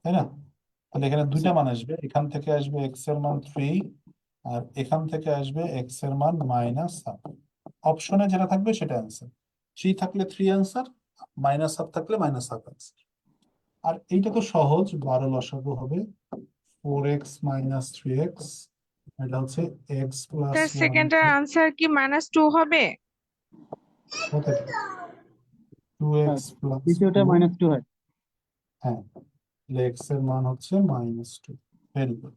Speaker 1: তাই না? তাহলে এখানে দুইটা মান আসবে, এখান থেকে আসবে x এর মান 3, আর এখান থেকে আসবে x এর মান মাইনাস হাফ। অপশনে যেটা থাকবে সেটা অ্যান্সার। 3 থাকলে 3 অ্যান্সার, মাইনাস হাফ থাকলে মাইনাস হাফ অ্যান্সার। আর এইটা তো সহজ, 12 লসাগু হবে 4x মাইনাস 3x, এটা হচ্ছে x প্লাস
Speaker 8: স্যার
Speaker 1: 1
Speaker 8: সেকেন্ডের আনসার কি -2 হবে?
Speaker 1: হতে পারে 2x প্লাস
Speaker 2: দ্বিতীয়টা
Speaker 1: 2।
Speaker 2: -2 হয়।
Speaker 1: হ্যাঁ, তাহলে x এর মান হচ্ছে -2। ভেরি গুড,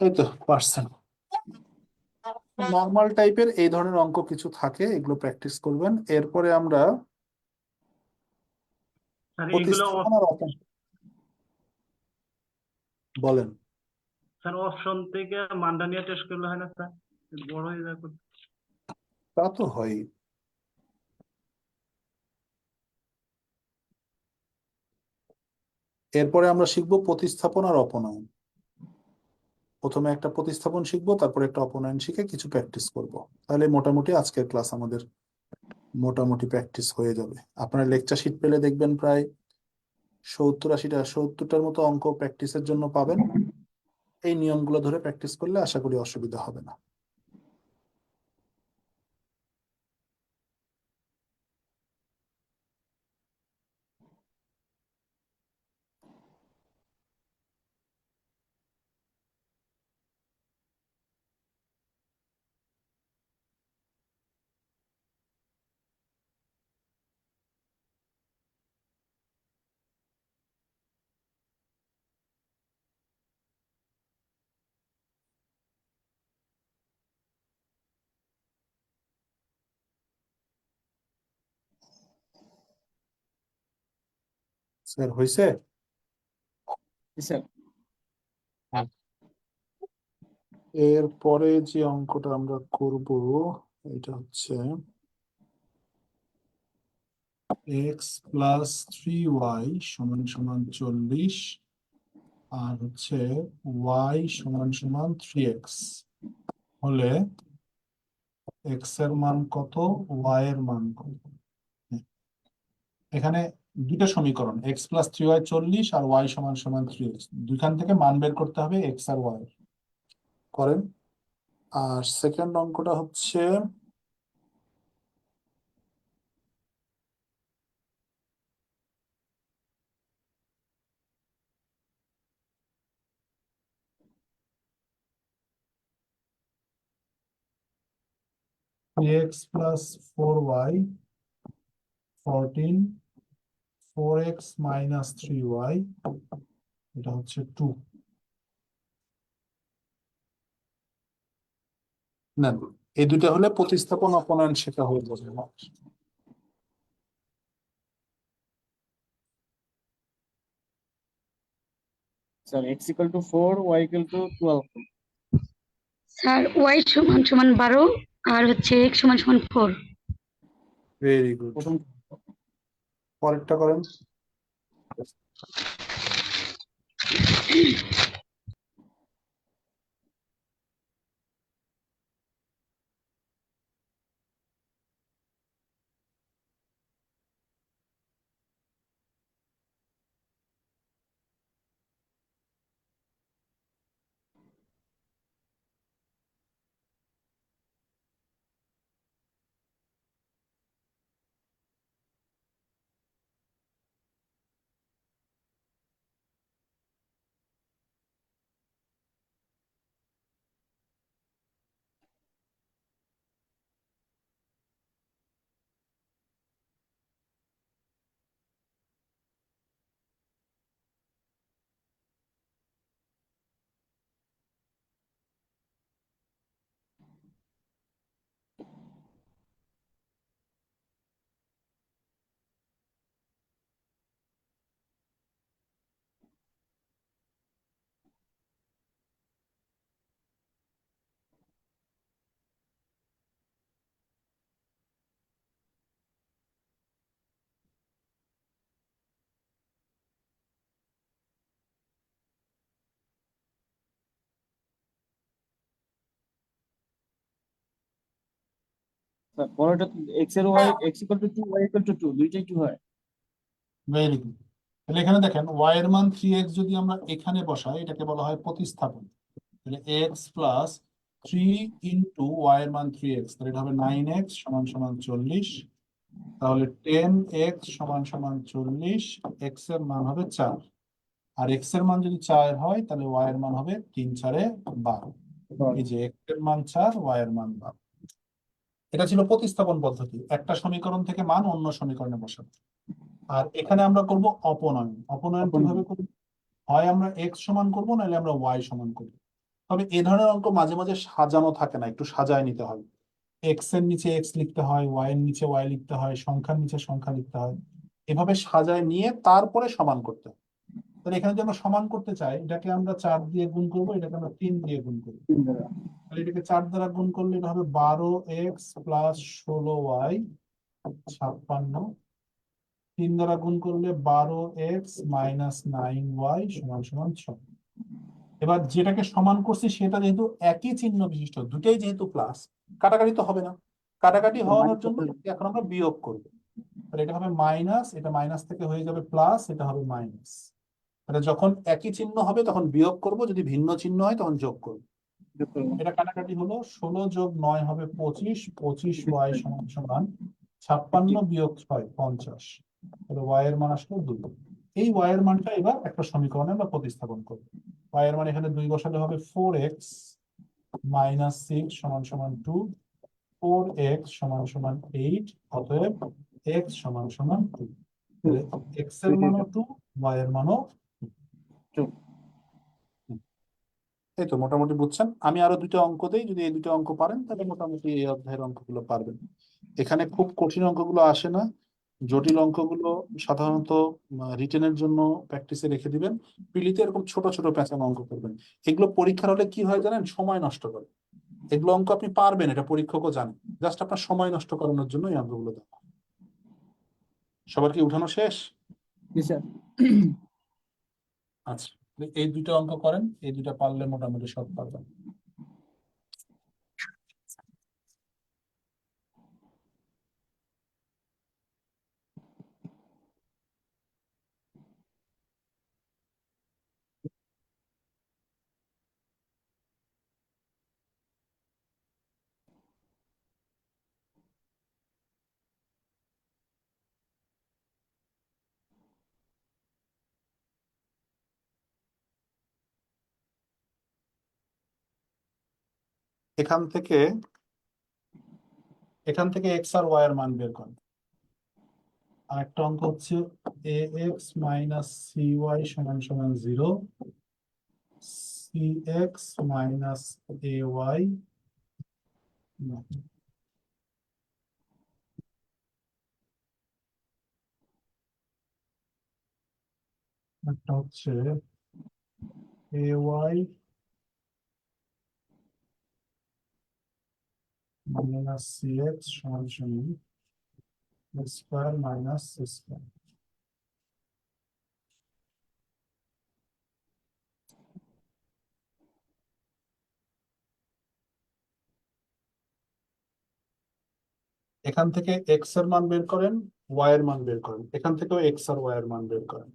Speaker 1: এই তো পারছেন। নর্মাল টাইপের এই ধরনের অঙ্ক কিছু থাকে, এগুলো প্র্যাকটিস করবেন। এরপরে আমরা
Speaker 4: স্যার এইগুলো
Speaker 1: প্রতিস্থাপন আর বলেন।
Speaker 4: স্যার অপশন থেকে মানটা নিয়ে টেস্ট করলে হয় না স্যার? বড় হয়ে যাবে।
Speaker 1: তা তো হয়। এরপরে আমরা শিখবো প্রতিস্থাপন আর অপনয়ন। প্রথমে একটা প্রতিস্থাপন শিখবো, তারপরে একটা অপনয়ন শিখে কিছু প্র্যাকটিস করব। তাহলে মোটামুটি আজকের ক্লাস আমাদের মোটামুটি প্র্যাকটিস হয়ে যাবে। আপনারা লেকচার শিট পেলে দেখবেন প্রায় 70-80টার মতো অঙ্ক প্র্যাকটিসের জন্য পাবেন। এই নিয়মগুলো ধরে প্র্যাকটিস করলে আশা করি অসুবিধা হবে না। স্যার হয়েছে?
Speaker 2: স্যার
Speaker 1: এরপরে যে অঙ্কটা আমরা করব এটা হচ্ছে x+3y সমান সমান 40, আর হচ্ছে y সমান সমান 3x হলে x এর মান কত, y এর মান কত? এখানে দুইটা সমীকরণ, x+3y 40 আর y সমান সমান 3x, দুইখান থেকে মান বের করতে হবে x আর y এর। করেন। আর সেকেন্ড অঙ্কটা হচ্ছে 3x+4y 14, 4x মাইনাস 3y, এটা হচ্ছে 2। না, এই দুইটা হলে প্রতিস্থাপন অপনয়ন শেখা হয়ে যাবে।
Speaker 2: Sir x = 4, y = 12।
Speaker 3: Sir Y সমান সমান 12 আর হচ্ছে এক্স সমান সমান 4।
Speaker 1: ভেরি গুড,
Speaker 2: প্রথম
Speaker 1: পরেরটা করেন।
Speaker 2: বড়টা এক্স এর Y X equal to 2 Y equal to 2 দুইটাই 2 হয়।
Speaker 1: Very good. তাহলে এখানে দেখেন ওয়াই এর মান 3x যদি আমরা এখানে বসাই এটাকে বলা হয় প্রতিস্থাপন। তাহলে এক্স প্লাস 3 × y এর মান 3x, তাহলে এটা হবে 9x সমান সমান 40। তাহলে 10x সমান সমান 40, x এর মান হবে 4। আর x এর মান যদি 4 হয় তাহলে y এর মান হবে 3 × 4 = 12। এই যে x এর মান 4, y এর মান 12। এটা ছিল প্রতিস্থাপন পদ্ধতি, একটা সমীকরণ থেকে মান অন্য সমীকরণে বসানো। আর এখানে আমরা করব অপনয়ন। অপনয়ন কিভাবে করব? হয় আমরা x সমান করব, নাহলে আমরা y সমান করব। তবে এ ধরনের অঙ্ক মাঝে মাঝে সাজানো থাকে না, একটু সাজায় নিতে হয়। এক্স এর নিচে এক্স লিখতে হয়, ওয়াই এর নিচে ওয়াই লিখতে হয়, সংখ্যার নিচে সংখ্যা লিখতে হয়। এভাবে সাজায় নিয়ে তারপরে সমান করতে হয়। তাহলে এখানে যদি আমরা সমান করতে চাই, এটাকে আমরা 4 দিয়ে গুণ করবো, এটাকে আমরা 3 দিয়ে গুণ করবো। তাহলে এটাকে 4 দ্বারা গুণ করলে এটা হবে 12x প্লাস 16y 56। 3 দ্বারা গুণ করলে 12x মাইনাস 9y সমান সমান 6। এবার যেটাকে সমান করছি সেটা যেহেতু একই চিহ্ন বিশিষ্ট, দুটেই যেহেতু প্লাস, কাটাকাটি তো হবে না। কাটাকাটি হওয়ানোর জন্য এখন আমরা বিয়োগ করবো। তাহলে এটা হবে মাইনাস, এটা মাইনাস থেকে হয়ে যাবে প্লাস, এটা হবে মাইনাস। তাহলে যখন একই চিহ্ন হবে তখন বিয়োগ করব, যদি ভিন্ন চিহ্ন হয় তখন যোগ করবো। এটা কাটাকাটি হলো, 16 + 9 হবে 25, 25y সমান সমান 56 বিয়োগ 6 50। তাহলে y এর মান আসলো 2। এই y এর মানটা এবার একটা সমীকরণে আমরা প্রতিস্থাপন করব। y এর মান এখানে 2 বসালে হবে 4x মাইনাস 6 সমান সমান 2, 4x সমান সমান 8, অতএব x সমান সমান 2। তাহলে x এর মানও 2, y এর মানও 2। এই তো মোটামুটি বুঝছেন। আমি আরো 2টা অঙ্ক দেই, যদি এই 2টা অঙ্ক পারেন তাহলে মোটামুটি এই অধ্যায়ের অঙ্কগুলো পারবেন। এখানে খুব কঠিন অঙ্কগুলো আসে না, জটিল অঙ্কগুলো সাধারণত রিটেনের জন্য প্র্যাকটিসে রেখে দিবেন। পিলিতে এরকম ছোট ছোট প্যাঁচানো অঙ্ক করবেন। এগুলো পরীক্ষার হলে কি হয় জানেন, সময় নষ্ট করে। এগুলো অঙ্ক আপনি পারবেন, এটা পরীক্ষকও জানে, জাস্ট আপনার সময় নষ্ট করানোর জন্য এই অঙ্কগুলো দেওয়া। সবার কি উঠানো শেষ?
Speaker 2: জি স্যার।
Speaker 1: আচ্ছা, এই 2টা অঙ্ক করেন, এই 2টা পারলে মোটামুটি সব পারবেন। এখান থেকে এক্স আর ওয়াই এর মান বের করেন। আরেকটা অঙ্ক হচ্ছে A X minus C Y সমান সমান 0, C X minus A Y. একটা হচ্ছে A Y minus C X সমান সমান X square minus C square. এখান থেকে এক্স এর মান বের করেন, ওয়াই এর মান বের করেন। এখান থেকেও এক্স আর ওয়াই এর মান বের করেন।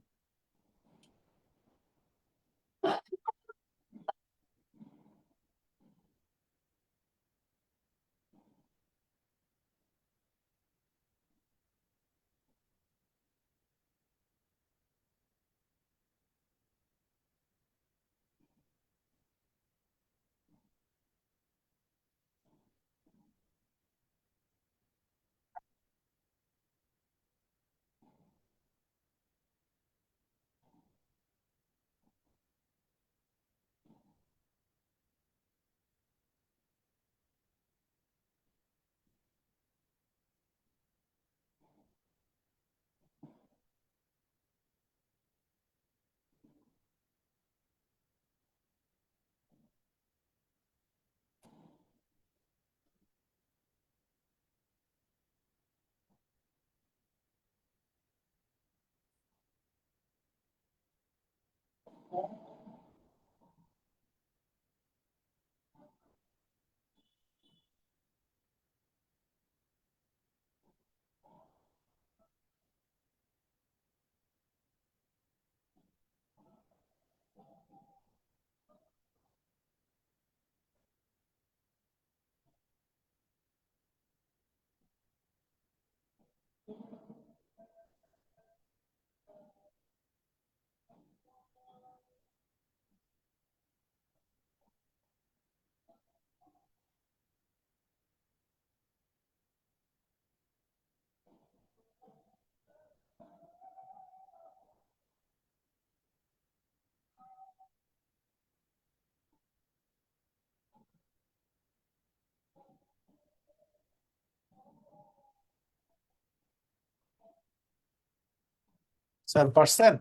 Speaker 1: স্যার পারছেন?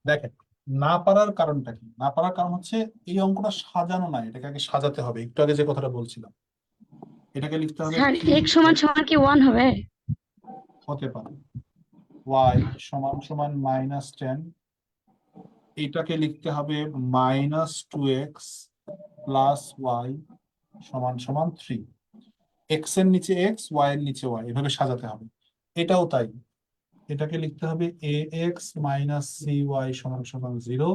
Speaker 1: দেখেন, না পারার কারণটা কি? না পারার কারণ হচ্ছে এই অঙ্কটা সাজানো নাই, এটাকে আগে সাজাতে হবে। একটু আগে যে কথাটা বলছিলাম, এটাকে লিখতে হবে
Speaker 3: স্যার এক্স সমান সমান কি 1 হবে?
Speaker 1: হতে পারে ওয়াই সমান সমান -10, এটাকে লিখতে হবে -2x প্লাস ওয়াই সমান সমান 3। এক্স এর নিচে এক্স, ওয়াই এর নিচে ওয়াই, এভাবে সাজাতে হবে। এটাও তাই, এটাকে লিখতে হবে এ এক্স মাইনাস সি ওয়াই সমান সমান 0,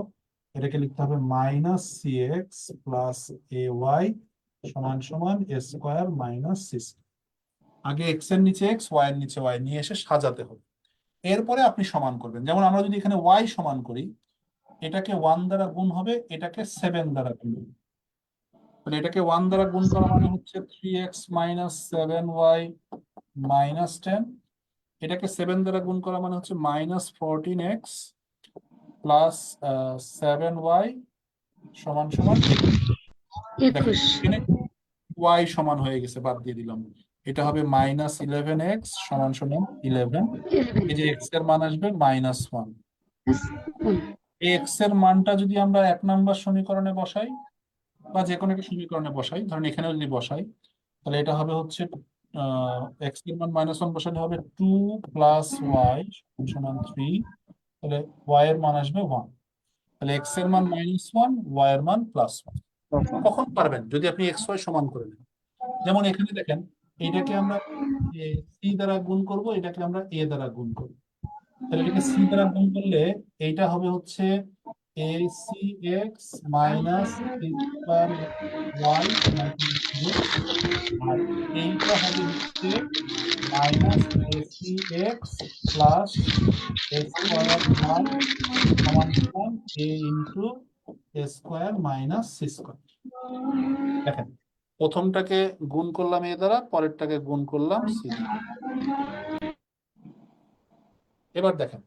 Speaker 1: এটাকে লিখতে হবে minus C x plus A Y সমান সমান এ স্কোয়ার মাইনাস সি। আগে এক্স এর নিচে এক্স, ওয়াই এর নিচে ওয়াই নিয়ে এসে সাজাতে হবে, এরপরে আপনি সমান করবেন। যেমন আমরা যদি এখানে ওয়াই সমান করি, এটাকে 1 দ্বারা গুণ হবে, এটাকে 7 দ্বারা গুণ হবে। তাহলে এটাকে 1 দ্বারা গুণ করা মানে হচ্ছে 3x মাইনাস 7y মাইনাস 10, এটাকে 7 দ্বারা গুণ করা মানে হচ্ছে -14x প্লাস 7y সমান সমান
Speaker 3: 21
Speaker 1: এখানে y সমান হয়ে গেছে, বাদ দিয়ে দিলাম। এটা হবে -11x সমান সমান 11, এই যে x এর মান আসবে -1। x এর মানটা যদি আমরা 1 নম্বর সমীকরণে বসাই বা যে কোনো একটা সমীকরণে বসাই, ধরেন এখানে যদি বসাই, তাহলে এটা হবে হচ্ছে x এর মান -1 বসালে হবে 2 প্লাস y সমান 3, তাহলে y এর মান আসবে 1। তাহলে x এর মান -1, y এর মান +1। কখন পারবেন? যদি আপনি x y সমান করে নেন। যেমন এখানে দেখেন, এইটাকে আমরা c দ্বারা গুণ করব, এটাকে আমরা a দ্বারা গুণ করব। তাহলে এটাকে c দ্বারা গুণ করলে এইটা হবে হচ্ছে acx minus c square y সমান 0, আর এইটা হবে হচ্ছে -acx plus a square y সমান সমান a into a square minus c square. দেখেন, প্রথমটাকে গুণ করলাম a দ্বারা, পরেরটাকে গুণ করলাম c দ্বারা। এবার দেখেন,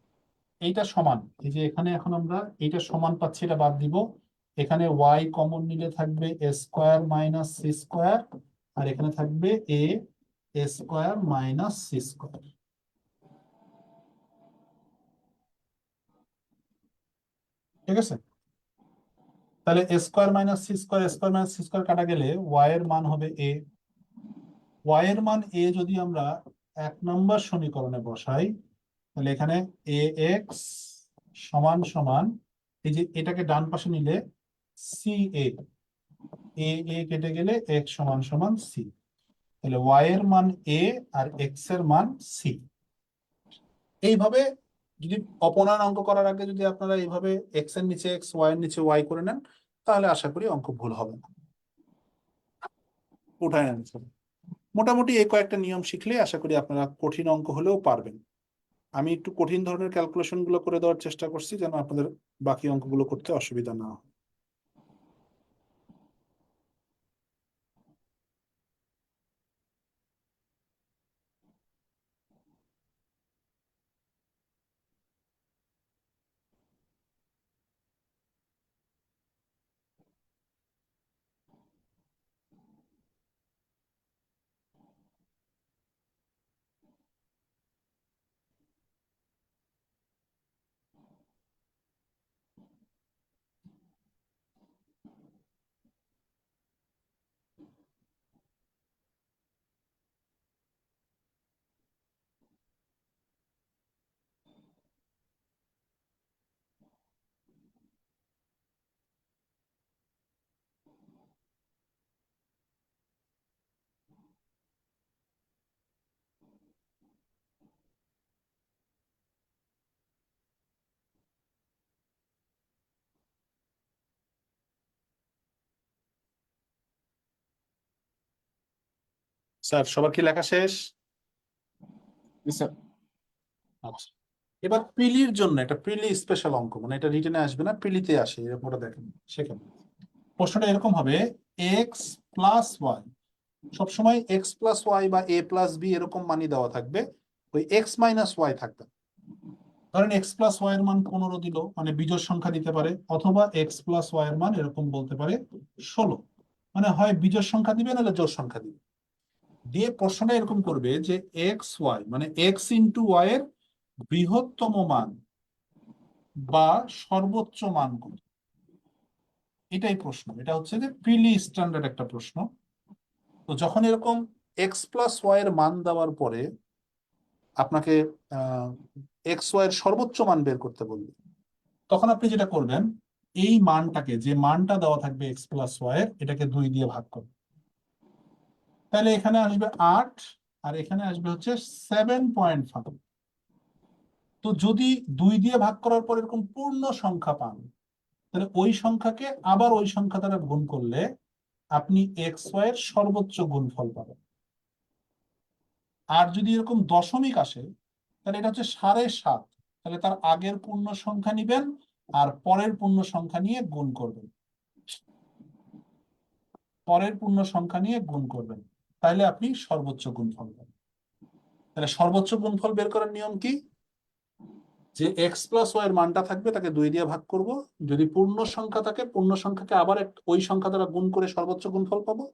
Speaker 1: এইটা সমান, এই যে এখানে এখন আমরা এইটা সমান পাচ্ছি, এটা বাদ দিব। এখানে y কমন নিলে থাকবে a square minus c square, আর এখানে থাকবে a square minus c square. ঠিক আছে? তাহলে a square minus c square, square minus c square কাটা গেলে y এর মান হবে a। y এর মান a যদি আমরা 1 নম্বর সমীকরণে বসাই, তাহলে এখানে ax সমান সমান, এই যে এটাকে ডান পাশে নিলে ca, a কেটে গেলে x সমান সমান c, তাহলে y এর মান a আর x এর মান c। এইভাবে যদি অপনয়ন অঙ্ক করার আগে যদি আপনারা এইভাবে x এর নিচে x, y এর নিচে y করে নেন, তাহলে আশা করি অঙ্ক ভুল হবে না, উঠায় নেন। মোটামুটি এই কয়েকটা নিয়ম শিখলে আশা করি আপনারা কঠিন অঙ্ক হলেও পারবেন। আমি একটু কঠিন ধরনের ক্যালকুলেশন গুলো করে দেওয়ার চেষ্টা করছি, যেন আপনাদের বাকি অঙ্কগুলো করতে অসুবিধা না হয়। স্যার, সবার কি লেখা শেষ? আচ্ছা, এবার প্রিলির জন্য একটা প্রিলি স্পেশাল অঙ্ক, মানে এটা রিটেনে আসবে না, প্রিলিতে আসে, এরকম ওটা দেখেন। সেখানে প্রশ্নটা এরকম হবে, এক্স প্লাস ওয়াই, সবসময় এক্স প্লাস ওয়াই বা এ প্লাস বি এরকম মানই দেওয়া থাকবে, ওই এক্স মাইনাস ওয়াই থাকবে। ধরেন এক্স প্লাস ওয়াই এর মান 15 দিল, মানে বিজোড় সংখ্যা দিতে পারে, অথবা এক্স প্লাস ওয়াই এর মান এরকম বলতে পারে 16, মানে হয় বিজোড় সংখ্যা দিবে নাহলে জোড় সংখ্যা দিবে। দিয়ে প্রশ্নটা এরকম করবে যে এক্স ওয়াই মানে এক্স ইন্টু ওয়াই এর বৃহত্তম মান বা সর্বোচ্চ মান কত, এটাই প্রশ্ন। এটা হচ্ছে যে প্রিলি স্ট্যান্ডার্ড একটা প্রশ্ন। তো যখন এরকম এক্স প্লাস ওয়াই এর মান দেওয়ার পরে আপনাকে এক্স ওয়াই এর সর্বোচ্চ মান বের করতে বলবে, তখন আপনি যেটা করবেন, এই মানটাকে, যে মানটা দেওয়া থাকবে এক্স প্লাস ওয়াই এর, এটাকে 2 দিয়ে ভাগ করবেন। তাহলে এখানে আসবে 8 আর এখানে আসবে হচ্ছে 7.5। তো যদি 2 দিয়ে ভাগ করার পর এরকম পূর্ণ সংখ্যা পান, তাহলে ওই সংখ্যাকে আবার ওই সংখ্যা দ্বারা গুণ করলে আপনি এক্স ওয়াই এর সর্বোচ্চ গুণফল পাবেন। আর যদি এরকম দশমিক আসে, তাহলে এটা হচ্ছে 7.5, তাহলে তার আগের পূর্ণ সংখ্যা নিবেন আর পরের পূর্ণ সংখ্যা নিয়ে গুণ করবেন, তাহলে আপনি সর্বোচ্চ গুণফল পাবেন। তাহলে সর্বোচ্চ গুণফল বের করার নিয়ম কি? যে এক্স প্লাস ওয়াই এর মানটা থাকবে তাকে 2 দিয়ে ভাগ করব, যদি পূর্ণ সংখ্যা থাকে পূর্ণ সংখ্যাকে আবার ওই সংখ্যা দ্বারা গুণ করে সর্বোচ্চ গুণফল পাবো,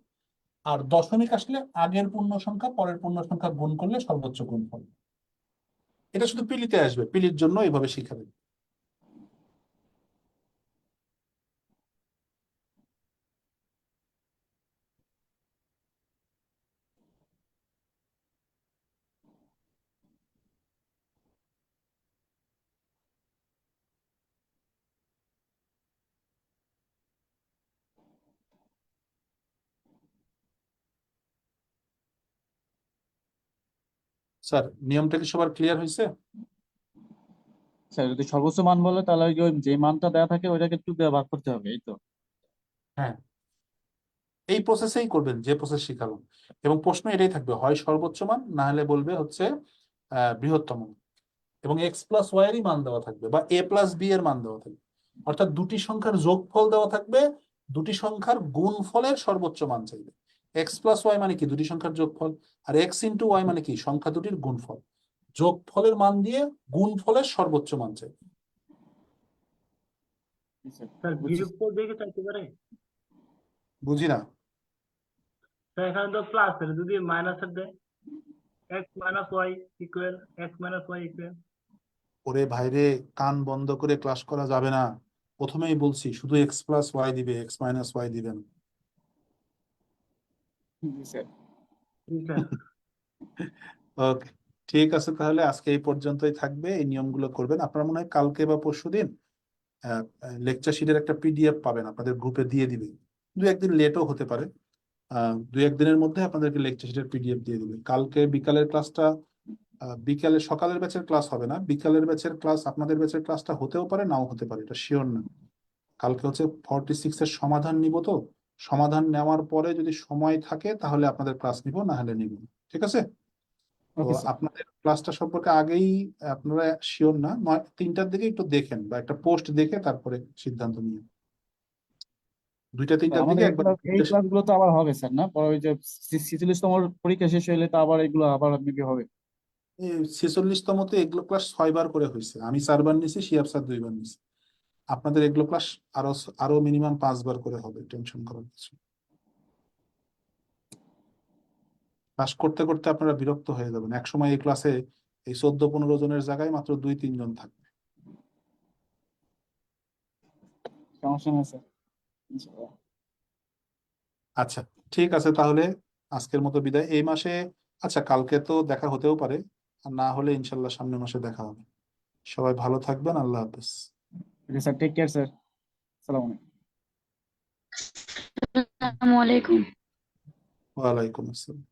Speaker 1: আর দশমিক আসলে আগের পূর্ণ সংখ্যা পরের পূর্ণ সংখ্যা গুণ করলে সর্বোচ্চ গুণফল। এটা শুধু পিলিতে আসবে, পিলির জন্য এইভাবে শিখাবেন। স্যার নিয়মটা কি সবার ক্লিয়ার হয়েছে?
Speaker 2: স্যার যদি সর্বোচ্চ মান বলে তাহলে ওই যে মানটা দেওয়া থাকে ওইটাকে 2 দিয়ে ভাগ করতে হবে, এই তো?
Speaker 1: হ্যাঁ, এই প্রসেসেই করবেন যে প্রসেস শিখালাম, এবং প্রশ্ন এটাই থাকবে, হয় সর্বোচ্চ মান, না হলে বলবে হচ্ছে বৃহত্তম মান। এবং এক্স প্লাস ওয়াই এরই মান দেওয়া থাকবে বা এ প্লাস বি এর মান দেওয়া থাকবে, অর্থাৎ দুটি সংখ্যার যোগফল দেওয়া থাকবে, দুটি সংখ্যার গুণফলের সর্বোচ্চ মান চাইবে। এক্স প্লাস ওয়াই মানে কি? দুটি সংখ্যার যোগফল। আর এক্স ইন্টু ওয়াই মানে কি? সংখ্যা দুটির গুণফল। যোগফলের মান দিয়ে গুণফলের সর্বোচ্চ মান চাইবে।
Speaker 2: জি স্যার,
Speaker 4: স্যার
Speaker 2: বুঝছি।
Speaker 4: বিয়োগফল দেখে চাইতে পারে?
Speaker 1: বুঝি না।
Speaker 4: স্যার এখানে তো প্লাস এর যদি মাইনাসের দেয়, X minus Y equal X minus Y equal.
Speaker 1: ওরে ভাইরে, কান বন্ধ করে ক্লাস করা যাবে না। প্রথমেই বলছি শুধু এক্স প্লাস ওয়াই দিবে, এক্স মাইনাস ওয়াই দিবে না।
Speaker 2: জি স্যার।
Speaker 1: ওকে, ঠিক আছে, তাহলে আজকে এই পর্যন্তই থাকবে। এই নিয়মগুলো করবেন। আপনারা মনে হয় কালকে বা পরশুদিন লেকচার শিটের একটা পিডিএফ পাবেন, আপনাদের গ্রুপে দিয়ে দিবে। 2-1 দিন লেটও হতে পারে। 2-1 দিনের মধ্যে আপনাদেরকে লেকচার শিটের পিডিএফ দিয়ে দিবে। কালকে বিকালের ক্লাসটা, বিকালে সকালের ব্যাচের ক্লাস হবে না, বিকালের ব্যাচের ক্লাস, আপনাদের ব্যাচের ক্লাসটা হতেও পারে নাও হতে পারে, এটা শিওর না। কালকে হচ্ছে 46 এর সমাধান নিব, তো সমাধান নেওয়ার পরে যদি সময় থাকে তাহলে আপনাদের ক্লাস নিব, না হলে নিব না। ঠিক আছে? তো
Speaker 2: ওকে স্যার।
Speaker 1: আপনাদের ক্লাসটা সম্পর্কে আগেই আপনারা শিওর না, 3টার দিকে একটু দেখেন বা একটা পোস্ট দেখে তারপরে সিদ্ধান্ত নিয়ে 2টা-3টার দিকে
Speaker 2: আমাদের
Speaker 1: একবার।
Speaker 2: এই ক্লাসগুলো তো আবার হবে স্যার, না? পরে ওই যে 46তম পরীক্ষা শেষ হলে তো আবার এগুলো আবার মেবি হবে।
Speaker 1: 46তম তো এগুলো ক্লাস 6 বার করে হয়েছে, আমি 4 বার নিছি, শিয়াব স্যার 2 বার নিছি। আপনাদের এগুলো ক্লাস আরো আরো মিনিমাম 5 বার করে হবে, টেনশন করার কিছু। ক্লাস করতে করতে আপনারা বিরক্ত হয়ে যাবেন, একসময় এই ক্লাসে এই 14-15 জনের জায়গায় মাত্র 2-3 জন থাকবে।
Speaker 2: সমস্যা নেই স্যার, ইনশাআল্লাহ।
Speaker 1: আচ্ছা, ঠিক আছে, তাহলে আজকের মতো বিদায় এই মাসে। আচ্ছা, কালকে তো দেখা হতেও পারে, আর না হলে ইনশাল্লাহ সামনের মাসে দেখা হবে। সবাই ভালো থাকবেন, আল্লাহ হাফেজ।
Speaker 2: Okay sir, take care sir. আসসালামু আলাইকুম।
Speaker 3: আসসালামু আলাইকুম।
Speaker 1: ওয়ালাইকুম আসসালাম।